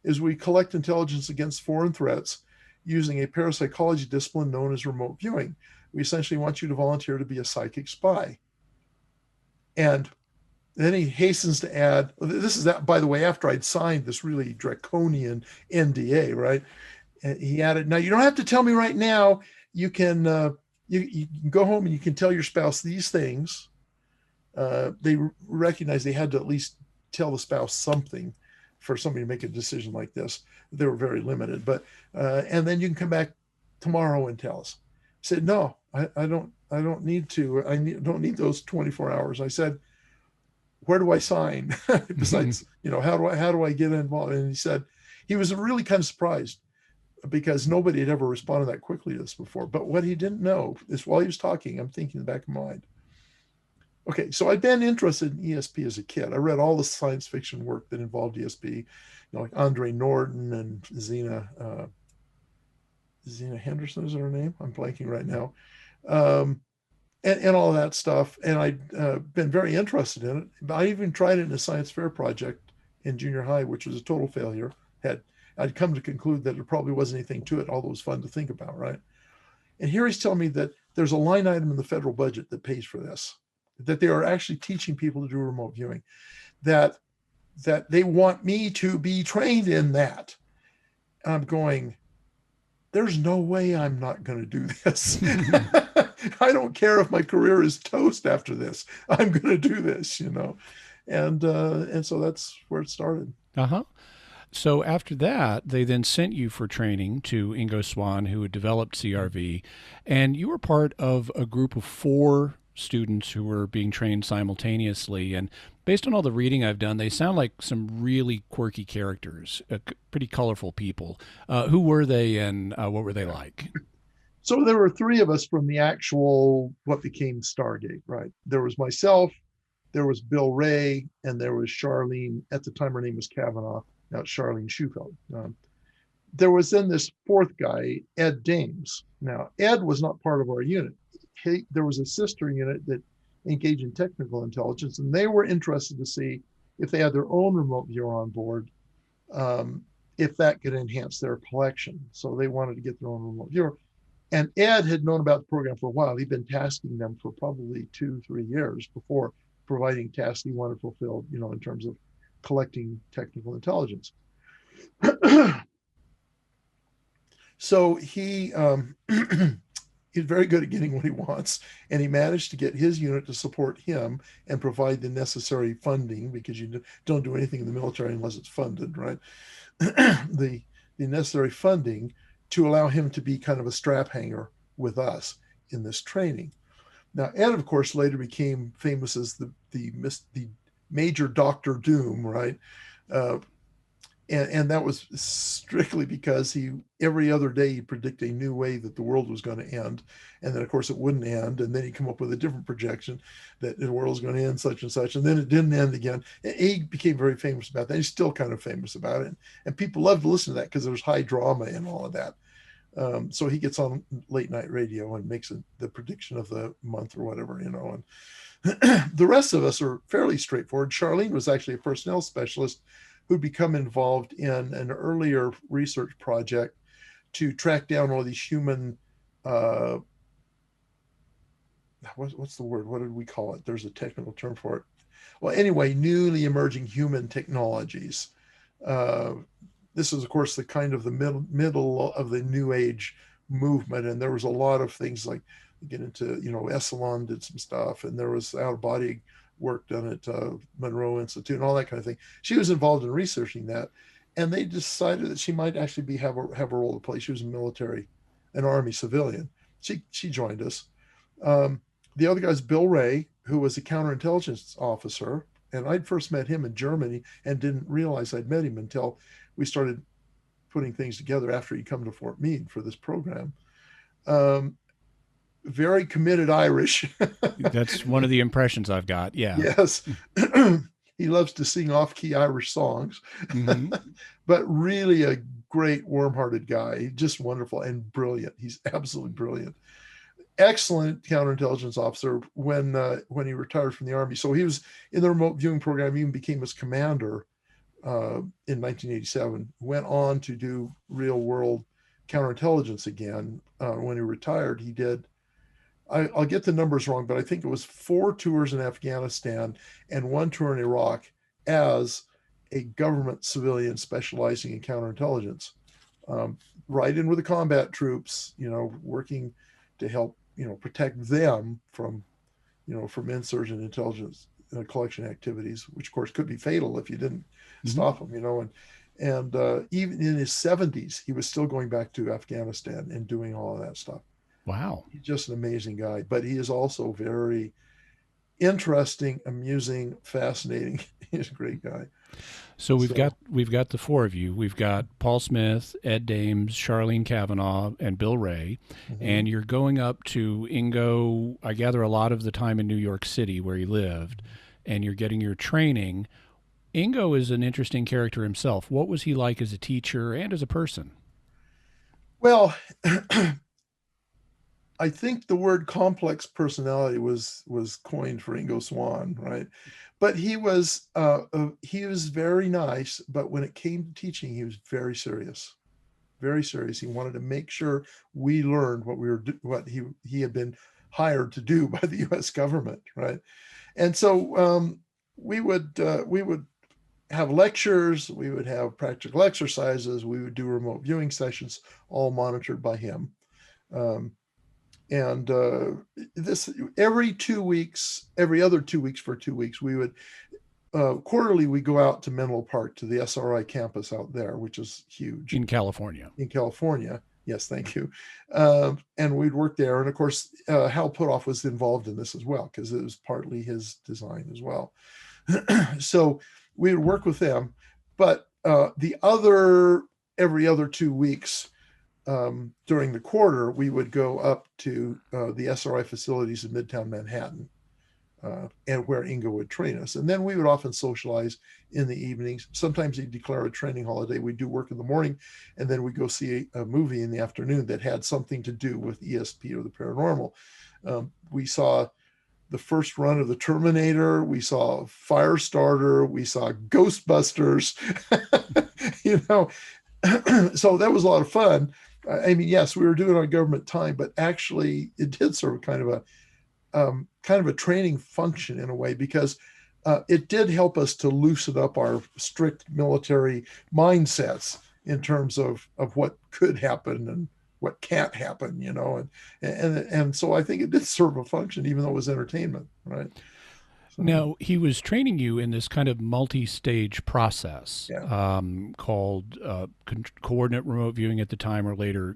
"As we collect intelligence against foreign threats using a parapsychology discipline known as remote viewing, we essentially want you to volunteer to be a psychic spy." And then he hastens to add, this is that, by the way, after I'd signed this really draconian NDA, right? And he added, "Now you don't have to tell me right now. You can you can go home and you can tell your spouse these things." They recognized they had to at least tell the spouse something for somebody to make a decision like this. They were very limited, but and then you can come back tomorrow and tell us. I said, "No, I don't need to. Don't need those 24 hours." I said, "Where do I sign?" Besides, how do I get involved? And he said, he was really kind of surprised because nobody had ever responded that quickly to this before. But what he didn't know is, while he was talking, I'm thinking in the back of my mind, okay, so I'd been interested in ESP as a kid. I read all the science fiction work that involved ESP, like Andre Norton and Zena Henderson is her name. I'm blanking right now. And all that stuff. And I'd been very interested in it. I even tried it in a science fair project in junior high, which was a total failure. I'd come to conclude that there probably wasn't anything to it, although it was fun to think about, right? And here he's telling me that there's a line item in the federal budget that pays for this, that they are actually teaching people to do remote viewing, that they want me to be trained in that. And I'm going, there's no way I'm not going to do this. I don't care if my career is toast after this. I'm going to do this, and so that's where it started. So after that, they then sent you for training to Ingo Swann, who had developed CRV, and you were part of a group of 4 students who were being trained simultaneously. And based on all the reading I've done, they sound like some really quirky characters, pretty colorful people. Who were they, and what were they like? So there were 3 of us from the actual, what became Stargate, right? There was myself, there was Bill Ray, and there was Charlene. At the time, her name was Kavanaugh. Now it's Charlene Schufeld. There was then this 4th guy, Ed Dames. Now, Ed was not part of our unit. There was a sister unit that engaged in technical intelligence, and they were interested to see if they had their own remote viewer on board, if that could enhance their collection. So they wanted to get their own remote viewer. And Ed had known about the program for a while. He'd been tasking them for probably 2-3 years before providing tasks he wanted fulfilled, in terms of collecting technical intelligence. So he he's very good at getting what he wants, and he managed to get his unit to support him and provide the necessary funding, because you don't do anything in the military unless it's funded, right? the necessary funding to allow him to be kind of a strap hanger with us in this training. Now, Ed, of course, later became famous as the Major Doctor Doom, right? And that was strictly because he, every other day, he'd predict a new way that the world was going to end. And then, of course, it wouldn't end. And then he'd come up with a different projection that the world was going to end such and such. And then it didn't end again. And he became very famous about that. He's still kind of famous about it. And people love to listen to that because there's high drama and all of that. So he gets on late night radio and makes the prediction of the month or whatever, you know. And the rest of us are fairly straightforward. Charlene was actually a personnel specialist who'd become involved in an earlier research project to track down all these human, what's the word? What did we call it? There's a technical term for it. Well, anyway, newly emerging human technologies. This is, of course, the kind of the middle of the New Age movement. And there was a lot of things like, get into, you know, Esalen did some stuff, and there was out-of-body work done at Monroe Institute and all that kind of thing. She was involved in researching that, and they decided that she might actually have a role to play. She was an Army civilian. She joined us. The other guy is Bill Ray, who was a counterintelligence officer, and I'd first met him in Germany and didn't realize I'd met him until we started putting things together after he'd come to Fort Meade for this program. Very committed Irish. That's one of the impressions I've got. Yeah. Yes. He loves to sing off-key Irish songs, but really a great, warm-hearted guy. Just wonderful and brilliant. He's absolutely brilliant. Excellent counterintelligence officer when he retired from the Army. So he was in the remote viewing program, even became his commander in 1987. Went on to do real-world counterintelligence again. When he retired, he did, I'll get the numbers wrong, but I think it was 4 tours in Afghanistan and 1 tour in Iraq as a government civilian specializing in counterintelligence. Right in with the combat troops, you know, working to help, you know, protect them from insurgent intelligence collection activities, which of course could be fatal if you didn't stop them, you know. And even in his 70s, he was still going back to Afghanistan and doing all of that stuff. Wow. He's just an amazing guy, but he is also very interesting, amusing, fascinating. He's a great guy. So we've got the 4 of you. We've got Paul Smith, Ed Dames, Charlene Cavanaugh, and Bill Ray. And you're going up to Ingo, I gather, a lot of the time in New York City where he lived, and you're getting your training. Ingo is an interesting character himself. What was he like as a teacher and as a person? Well, I think the word complex personality was coined for Ingo Swann, right? But he was very nice, but when it came to teaching, he was very serious, very serious. He wanted to make sure we learned what he had been hired to do by the U.S. government, right? And so we would have lectures, we would have practical exercises, we would do remote viewing sessions, all monitored by him. And this every other 2 weeks for 2 weeks, we would quarterly we go out to Menlo Park to the SRI campus out there, which is huge in California. Yes, thank you. And we'd work there, and of course Hal Putoff was involved in this as well because it was partly his design as well. So we would work with them, but every other 2 weeks. During the quarter, we would go up to the SRI facilities in Midtown Manhattan, and where Ingo would train us. And then we would often socialize in the evenings. Sometimes he'd declare a training holiday. We'd do work in the morning, and then we'd go see a movie in the afternoon that had something to do with ESP or the paranormal. We saw the first run of the Terminator. We saw Firestarter. We saw Ghostbusters. You know, so that was a lot of fun. I mean, yes, we were doing it on government time, but actually it did serve kind of a training function in a way, because it did help us to loosen up our strict military mindsets in terms of what could happen and what can't happen, and so I think it did serve a function, even though it was entertainment, right? So, now, he was training you in this kind of multi-stage process yeah. called coordinate remote viewing at the time, or later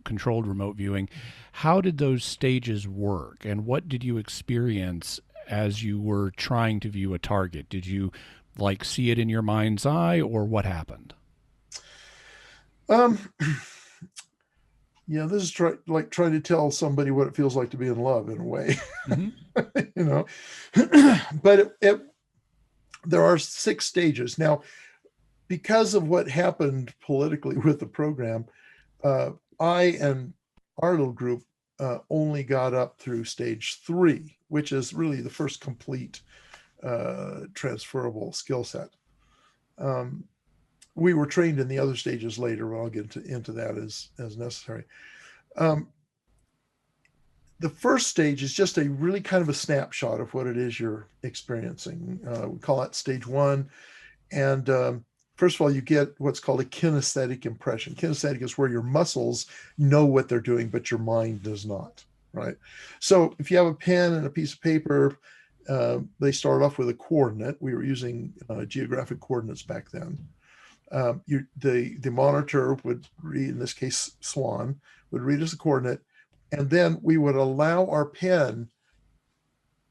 controlled remote viewing. How did those stages work, and what did you experience as you were trying to view a target? Did you like see it in your mind's eye, or what happened? Um, this is trying to tell somebody what it feels like to be in love in a way, but there are 6 stages. Now, because of what happened politically with the program, I and our little group only got up through stage 3, which is really the first complete transferable skill set. We were trained in the other stages later. I'll get into that as necessary. The first stage is just a really kind of a snapshot of what it is you're experiencing. We call that stage 1. And first of all, you get what's called a kinesthetic impression. Kinesthetic is where your muscles know what they're doing, but your mind does not, right? So if you have a pen and a piece of paper, they start off with a coordinate. We were using geographic coordinates back then. The monitor would read, in this case, Swan, would read as a coordinate, and then we would allow our pen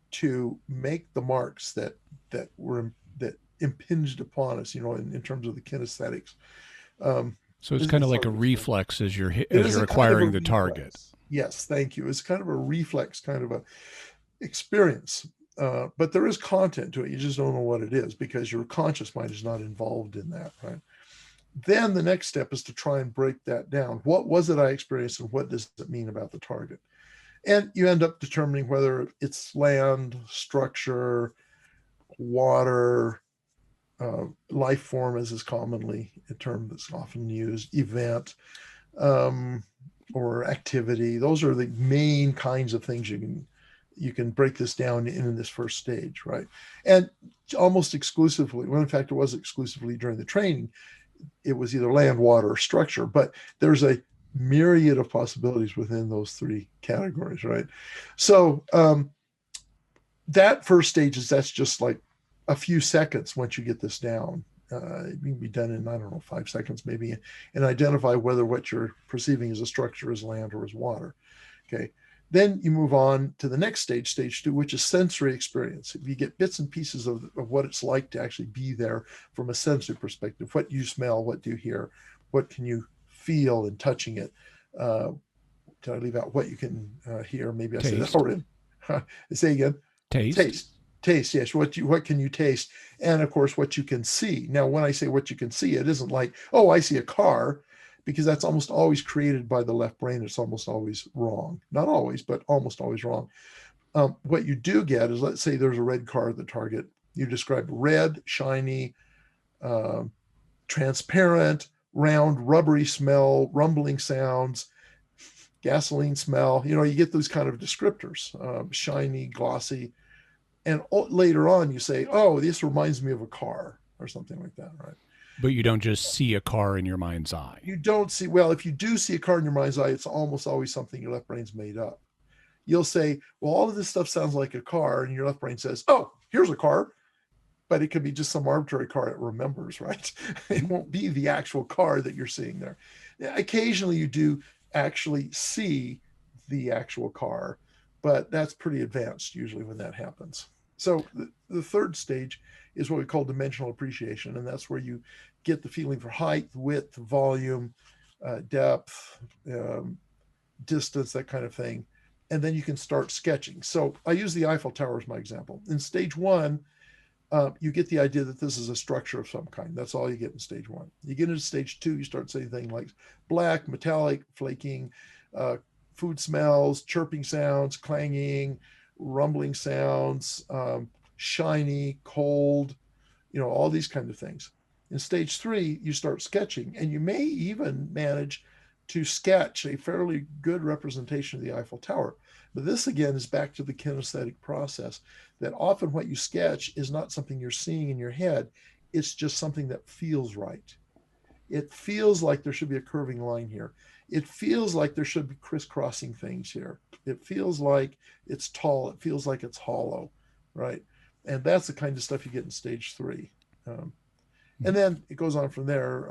to make the marks that impinged upon us, in terms of the kinesthetics. So it's kind of like a reflex as you're acquiring the target. Yes, thank you. It's kind of a reflex kind of a experience. But there is content to it. You just don't know what it is because your conscious mind is not involved in that, right? Then the next step is to try and break that down. What was it I experienced, and what does it mean about the target? And you end up determining whether it's land, structure, water, life form, as is commonly a term that's often used, event, or activity. Those are the main kinds of things you can break this down in this first stage, right? And almost exclusively, well, in fact, it was exclusively during the training, it was either land, water, or structure, but there's a myriad of possibilities within those 3 categories, right? So that first stage that's just like a few seconds. Once you get this down, it can be done in, I don't know, 5 seconds maybe, and identify whether what you're perceiving as a structure is land or is water. Okay. Then you move on to the next stage, stage 2, which is sensory experience. If you get bits and pieces of what it's like to actually be there from a sensory perspective, what you smell, what do you hear, what can you feel in touching it? Did I leave out what you can hear? Maybe I said that already. Say again. Taste, yes. What can you taste? And of course, what you can see. Now, when I say what you can see, it isn't like, oh, I see a car, because that's almost always created by the left brain. It's almost always wrong. Not always, but almost always wrong. What you do get is, let's say there's a red car at the target. You describe red, shiny, transparent, round, rubbery smell, rumbling sounds, gasoline smell. You get those kind of descriptors, shiny, glossy. And later on you say, oh, this reminds me of a car or something like that, right? But you don't just see a car in your mind's eye. You don't see, well, if you do see a car in your mind's eye, it's almost always something your left brain's made up. You'll say, well, all of this stuff sounds like a car, and your left brain says, oh, here's a car. But it could be just some arbitrary car it remembers, right? It won't be the actual car that you're seeing there. Occasionally you do actually see the actual car, but that's pretty advanced usually when that happens. So the third stage is what we call dimensional appreciation, and that's where you get the feeling for height, width, volume, depth, distance, that kind of thing. And then you can start sketching. So I use the Eiffel Tower as my example. In stage 1, you get the idea that this is a structure of some kind. That's all you get in stage 1. You get into stage 2, you start saying things like black, metallic, flaking, food smells, chirping sounds, clanging, rumbling sounds, shiny, cold, all these kinds of things. In stage 3, you start sketching, and you may even manage to sketch a fairly good representation of the Eiffel Tower. But this, again, is back to the kinesthetic process, that often what you sketch is not something you're seeing in your head. It's just something that feels right. It feels like there should be a curving line here. It feels like there should be crisscrossing things here. It feels like it's tall. It feels like it's hollow, right? And that's the kind of stuff you get in stage 3. And then it goes on from there.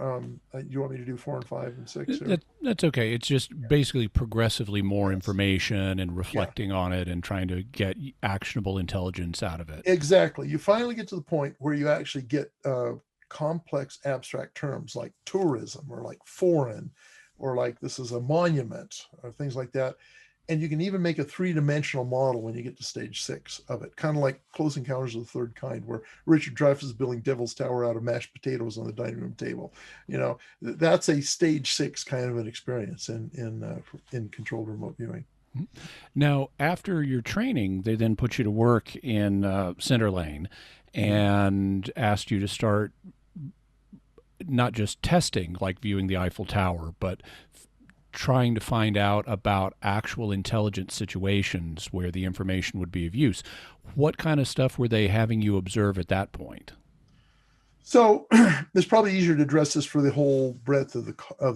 You want me to do 4 and 5 and 6? That's okay. It's just basically progressively more information and Yeah, reflecting on it and trying to get actionable intelligence out of it. exactly. You finally get to the point where you actually get complex abstract terms like tourism or like foreign or like this is a monument or things like that. And you can even make a 3-dimensional model when you get to stage 6 of it, kind of like Close Encounters of the Third Kind, where Richard Dreyfuss is building Devil's Tower out of mashed potatoes on the dining room table. You know, that's a stage 6 kind of an experience in controlled remote viewing. Now, after your training, they then put you to work in Center Lane and asked you to start not just testing, like viewing the Eiffel Tower, but trying to find out about actual intelligence situations where the information would be of use. What kind of stuff were they having you observe at that point? So it's probably easier to address this for the whole breadth of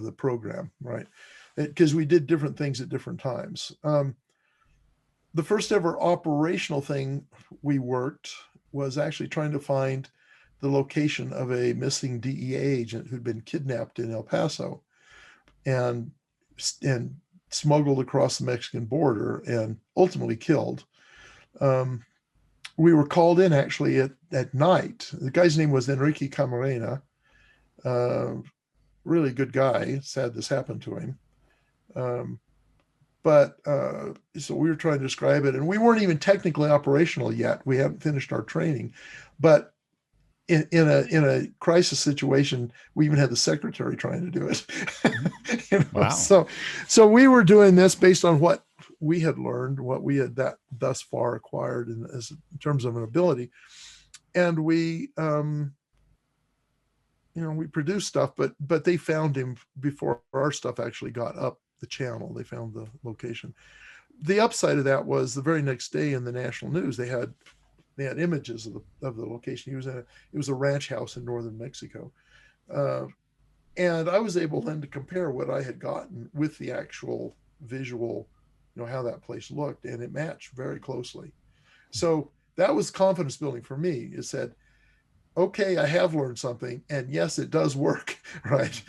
the program, right? Because we did different things at different times. The first ever operational thing we worked was actually trying to find the location of a missing DEA agent who'd been kidnapped in El Paso and smuggled across the Mexican border and ultimately killed. We were called in actually at night. The guy's name was Enrique Camarena. Really good guy. Sad this happened to him. So we were trying to describe it, and we weren't even technically operational yet. We hadn't finished our training, but in a crisis situation, we even had the secretary trying to do it. Wow. So we were doing this based on what we had learned, what we had thus far acquired in terms of an ability, and we produced stuff, but they found him before our stuff actually got up the channel. They found the location. The upside of that was the very next day in the national news, they had images of the location. It was a ranch house in northern Mexico. And I was able then to compare what I had gotten with the actual visual, how that place looked, and it matched very closely. So that was confidence building for me. It said, okay, I have learned something, and yes, it does work, right?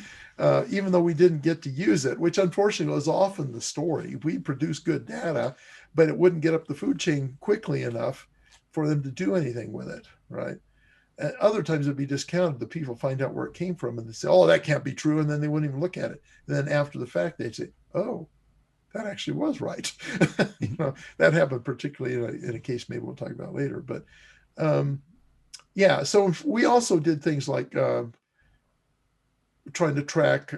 Even though we didn't get to use it, which unfortunately was often the story. We produced good data, but it wouldn't get up the food chain quickly enough for them to do anything with it, right? And other times it'd be discounted. The people find out where it came from and they say, oh, that can't be true. And then they wouldn't even look at it. And then after the fact, they'd say, oh, that actually was right. That happened particularly in a case maybe we'll talk about later. But so we also did things like trying to track,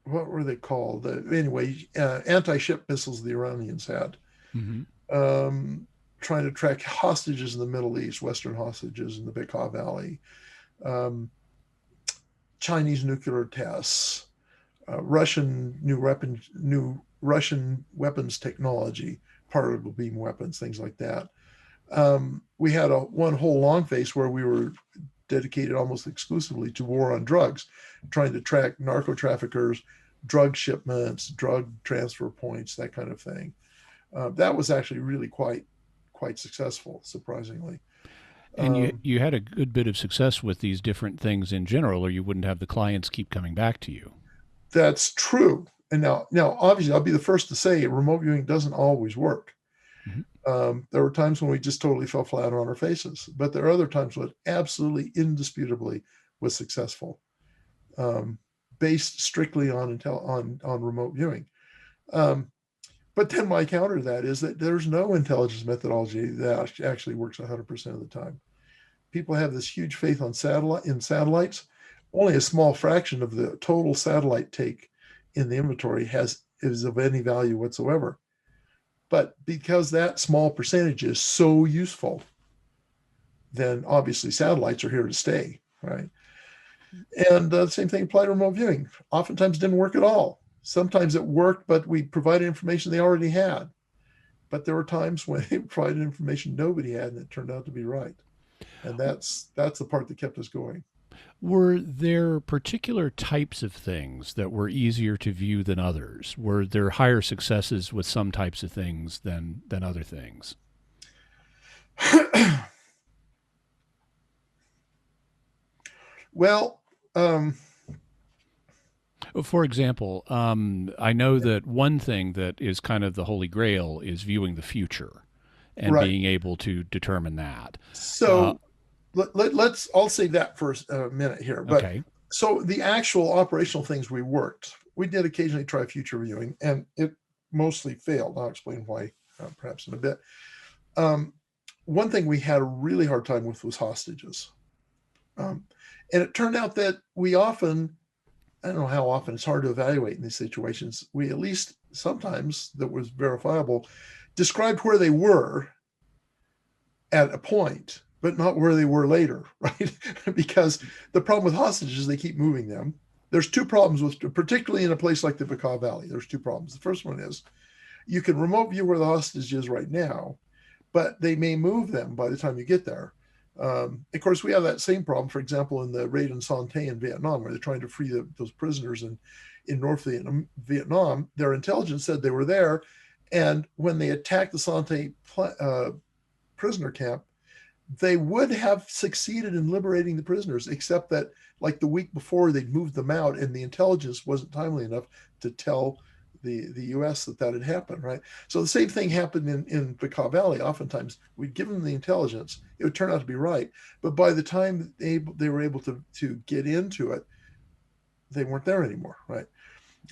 what were they called? Anti-ship missiles the Iranians had. Mm-hmm. Trying to track hostages in the Middle East, Western hostages in the Bekaa Valley, Chinese nuclear tests, Russian Russian weapons technology, particle beam weapons, things like that. We had one whole long face where we were dedicated almost exclusively to war on drugs, trying to track narco traffickers, drug shipments, drug transfer points, that kind of thing. That was actually really quite successful, surprisingly. And you had a good bit of success with these different things in general, or you wouldn't have the clients keep coming back to you. That's true. And now, obviously, I'll be the first to say remote viewing doesn't always work. Mm-hmm. There were times when we just totally fell flat on our faces, but there are other times when it absolutely indisputably was successful, based strictly on remote viewing. But then my counter to that is that there's no intelligence methodology that actually works 100% of the time. People have this huge faith in satellites. Only a small fraction of the total satellite take in the inventory is of any value whatsoever. But because that small percentage is so useful, then obviously satellites are here to stay, right? And the same thing applied to remote viewing. Oftentimes didn't work at all. Sometimes it worked, but we provided information they already had. But there were times when they provided information nobody had, and it turned out to be right. And that's the part that kept us going. Were there particular types of things that were easier to view than others? Were there higher successes with some types of things than other things? Well, for example, I know that one thing that is kind of the holy grail is viewing the future and right. being able to determine that. So let's, I'll save that for a minute here. But Okay. so the actual operational things we did occasionally try future viewing, and it mostly failed. I'll explain why perhaps in a bit. One thing we had a really hard time with was hostages. And it turned out that we often, I don't know how often, it's hard to evaluate in these situations. We, at least sometimes that was verifiable, described where they were at a point, but not where they were later, right? Because the problem with hostages is they keep moving them. There's two problems with, particularly in a place like the Bekaa Valley, there's two problems. The first one is you can remote view where the hostage is right now, but they may move them by the time you get there. Of course, we have that same problem, for example, in the raid on Son Tay in Vietnam, where they're trying to free those prisoners in North Vietnam. Their intelligence said they were there. And when they attacked the Son Tay prisoner camp, they would have succeeded in liberating the prisoners, except that like the week before they'd moved them out and the intelligence wasn't timely enough to tell the US that had happened, right? So the same thing happened in Bekaa Valley. Oftentimes we'd give them the intelligence, it would turn out to be right, but by the time they were able to get into it, they weren't there anymore, right?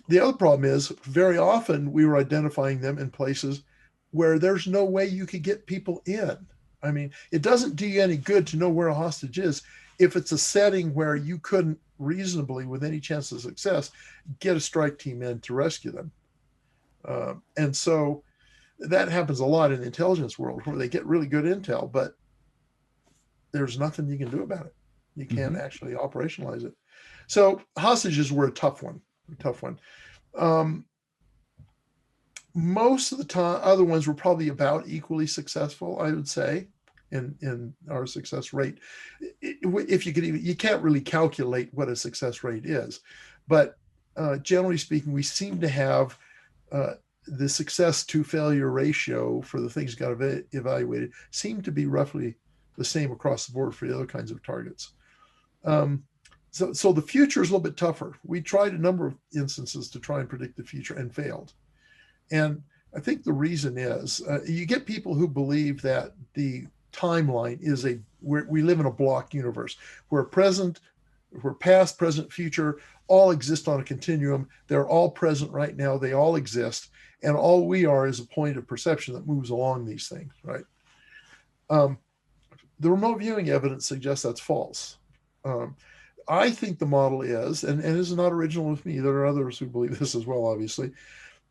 The other problem is very often we were identifying them in places where there's no way you could get people in. I mean, it doesn't do you any good to know where a hostage is if it's a setting where you couldn't reasonably, with any chance of success, get a strike team in to rescue them. And so that happens a lot in the intelligence world, where they get really good intel, but there's nothing you can do about it. You can't actually operationalize it. So hostages were a tough one. Most of the time, other ones were probably about equally successful, I would say, in our success rate. If you could even, you can't really calculate what a success rate is, but generally speaking, we seem to have the success to failure ratio for the things got evaluated seem to be roughly the same across the board for the other kinds of targets. So the future is a little bit tougher. We tried a number of instances to try and predict the future and failed. And I think the reason is you get people who believe that the timeline is we live in a block universe where past, present, future all exist on a continuum. They're all present right now. They all exist. And all we are is a point of perception that moves along these things, right? The remote viewing evidence suggests that's false. I think the model is, and this is not original with me, there are others who believe this as well, obviously,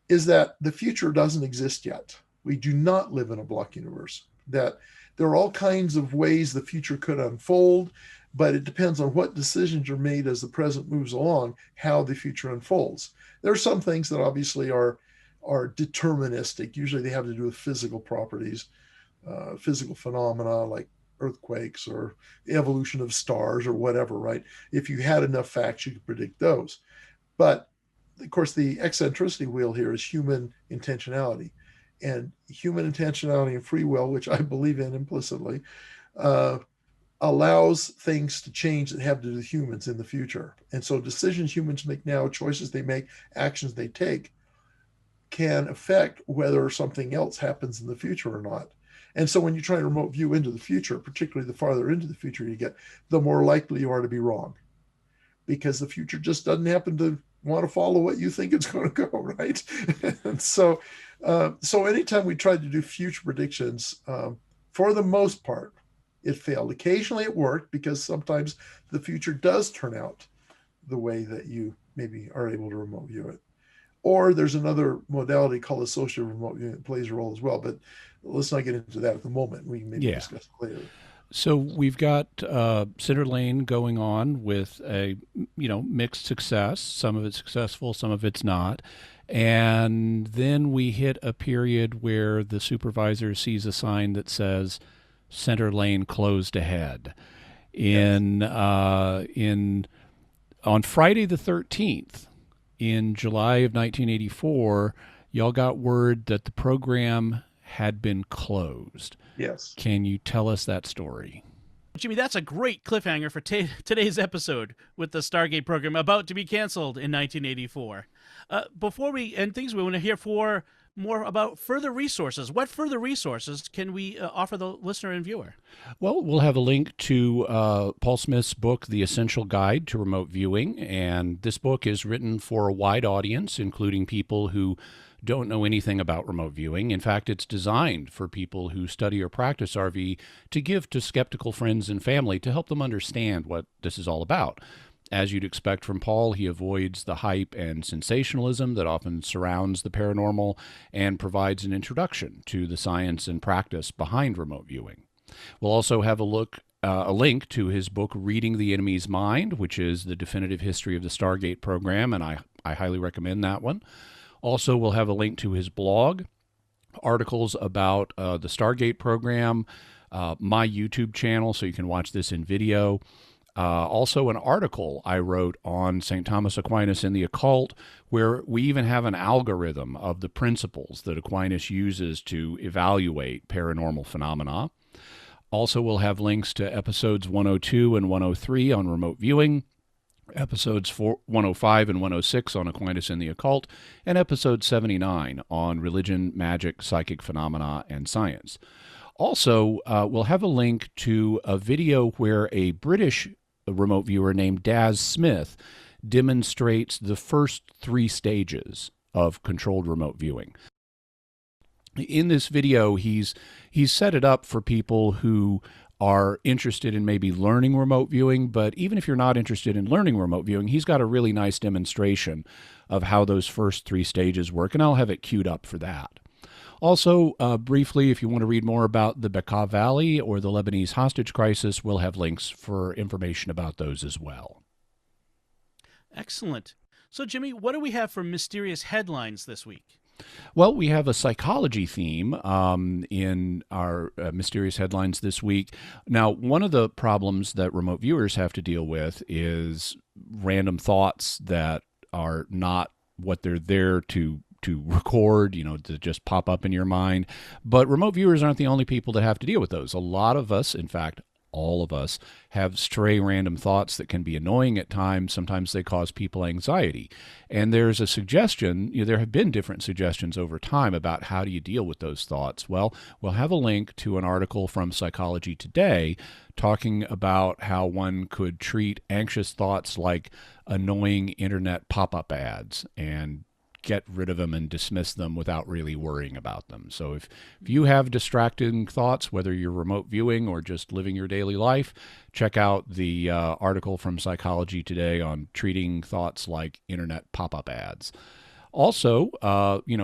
is that the future doesn't exist yet. We do not live in a block universe, that there are all kinds of ways the future could unfold, but it depends on what decisions are made as the present moves along, how the future unfolds. There are some things that obviously are deterministic. Usually they have to do with physical properties, physical phenomena like earthquakes or the evolution of stars or whatever, right? If you had enough facts, you could predict those. But of course, the eccentricity wheel here is human intentionality. And human intentionality and free will, which I believe in implicitly, allows things to change that have to do with humans in the future. And so decisions humans make now, choices they make, actions they take, can affect whether something else happens in the future or not. And so when you try to remote view into the future, particularly the farther into the future you get, the more likely you are to be wrong, because the future just doesn't happen to want to follow what you think it's going to go, right? And so anytime we tried to do future predictions, for the most part, it failed. Occasionally it worked, because sometimes the future does turn out the way that you maybe are able to remote view it. Or there's another modality called associative remote viewing that plays a role as well. But let's not get into that at the moment. We can maybe discuss it later. So we've got Center Lane going on with a mixed success. Some of it's successful, some of it's not. And then we hit a period where the supervisor sees a sign that says Center Lane closed ahead. On Friday the 13th in July of 1984, y'all got word that the program had been closed. Yes. Can you tell us that story? Jimmy, that's a great cliffhanger for today's episode with the Stargate program about to be canceled in 1984. Before we end things, we want to hear more about further resources. What further resources can we offer the listener and viewer? Well, we'll have a link to Paul Smith's book, The Essential Guide to Remote Viewing. And this book is written for a wide audience, including people who don't know anything about remote viewing. In fact, it's designed for people who study or practice RV to give to skeptical friends and family to help them understand what this is all about. As you'd expect from Paul, he avoids the hype and sensationalism that often surrounds the paranormal and provides an introduction to the science and practice behind remote viewing. We'll also have a link to his book, Reading the Enemy's Mind, which is the definitive history of the Stargate program, and I highly recommend that one. Also, we'll have a link to his blog, articles about the Stargate program, my YouTube channel, so you can watch this in video. Also, an article I wrote on St. Thomas Aquinas and the occult, where we even have an algorithm of the principles that Aquinas uses to evaluate paranormal phenomena. Also, we'll have links to episodes 102 and 103 on remote viewing, episodes 105 and 106 on Aquinas and the occult, and episode 79 on religion, magic, psychic phenomena, and science. Also, we'll have a link to a video where a British remote viewer named Daz Smith demonstrates the first 3 stages of controlled remote viewing. In this video, he's set it up for people who are interested in maybe learning remote viewing, but even if you're not interested in learning remote viewing, he's got a really nice demonstration of how those first 3 stages work, and I'll have it queued up for that. Also, briefly, if you want to read more about the Bekaa Valley or the Lebanese hostage crisis, we'll have links for information about those as well. Excellent. So, Jimmy, what do we have for mysterious headlines this week? Well, we have a psychology theme in our mysterious headlines this week. Now, one of the problems that remote viewers have to deal with is random thoughts that are not what they're there to record, to just pop up in your mind. But remote viewers aren't the only people that have to deal with those. A lot of us, in fact, all of us, have stray random thoughts that can be annoying at times. Sometimes they cause people anxiety. And there's a suggestion, there have been different suggestions over time about how do you deal with those thoughts. Well, we'll have a link to an article from Psychology Today talking about how one could treat anxious thoughts like annoying internet pop-up ads and get rid of them and dismiss them without really worrying about them. So if you have distracting thoughts, whether you're remote viewing or just living your daily life, check out the article from Psychology Today on treating thoughts like internet pop-up ads. Also,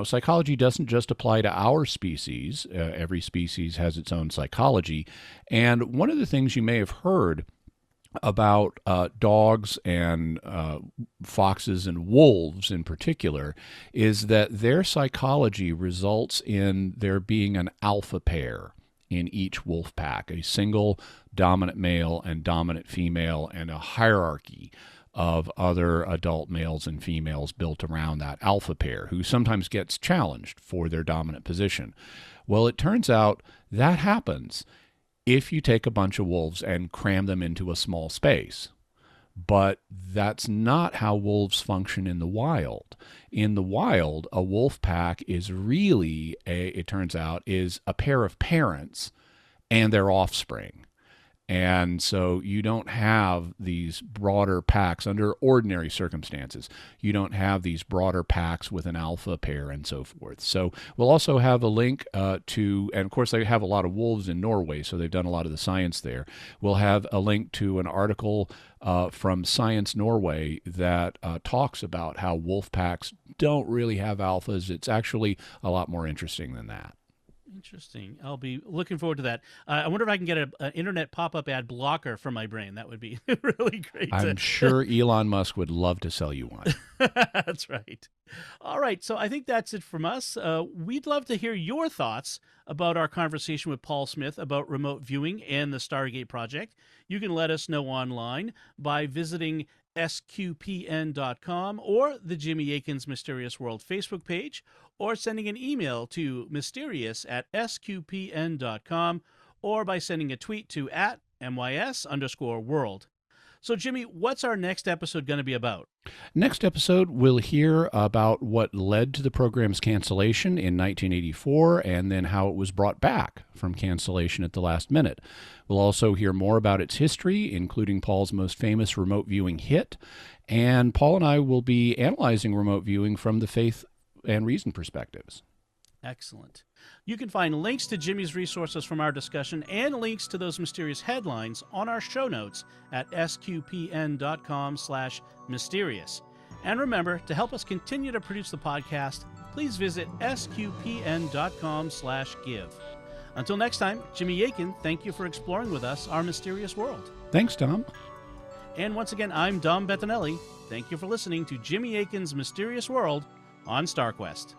psychology doesn't just apply to our species. Every species has its own psychology. And one of the things you may have heard about dogs and foxes and wolves in particular is that their psychology results in there being an alpha pair in each wolf pack, a single dominant male and dominant female, and a hierarchy of other adult males and females built around that alpha pair, who sometimes gets challenged for their dominant position. Well, it turns out that happens if you take a bunch of wolves and cram them into a small space. But that's not how wolves function in the wild. In the wild, a wolf pack is really, it turns out, is a pair of parents and their offspring. And so you don't have these broader packs under ordinary circumstances. You don't have these broader packs with an alpha pair and so forth. So we'll also have a link to, and of course they have a lot of wolves in Norway, so they've done a lot of the science there. We'll have a link to an article from Science Norway that talks about how wolf packs don't really have alphas. It's actually a lot more interesting than that. Interesting. I'll be looking forward to that. I wonder if I can get an internet pop-up ad blocker for my brain. That would be really great. I'm sure Elon Musk would love to sell you one. That's right. All right. So I think that's it from us. We'd love to hear your thoughts about our conversation with Paul Smith about remote viewing and the Stargate project. You can let us know online by visiting sqpn.com or the Jimmy Akin's Mysterious World Facebook page, or sending an email to mysterious@sqpn.com, or by sending a tweet to @MYS_world. So, Jimmy, what's our next episode going to be about? Next episode, we'll hear about what led to the program's cancellation in 1984 and then how it was brought back from cancellation at the last minute. We'll also hear more about its history, including Paul's most famous remote viewing hit. And Paul and I will be analyzing remote viewing from the faith and reason perspectives. Excellent. You can find links to Jimmy's resources from our discussion and links to those mysterious headlines on our show notes at sqpn.com/mysterious. And remember, to help us continue to produce the podcast, please visit sqpn.com/give. Until next time, Jimmy Akin, thank you for exploring with us our mysterious world. Thanks, Tom. And once again, I'm Dom Bettinelli. Thank you for listening to Jimmy Akin's Mysterious World on StarQuest.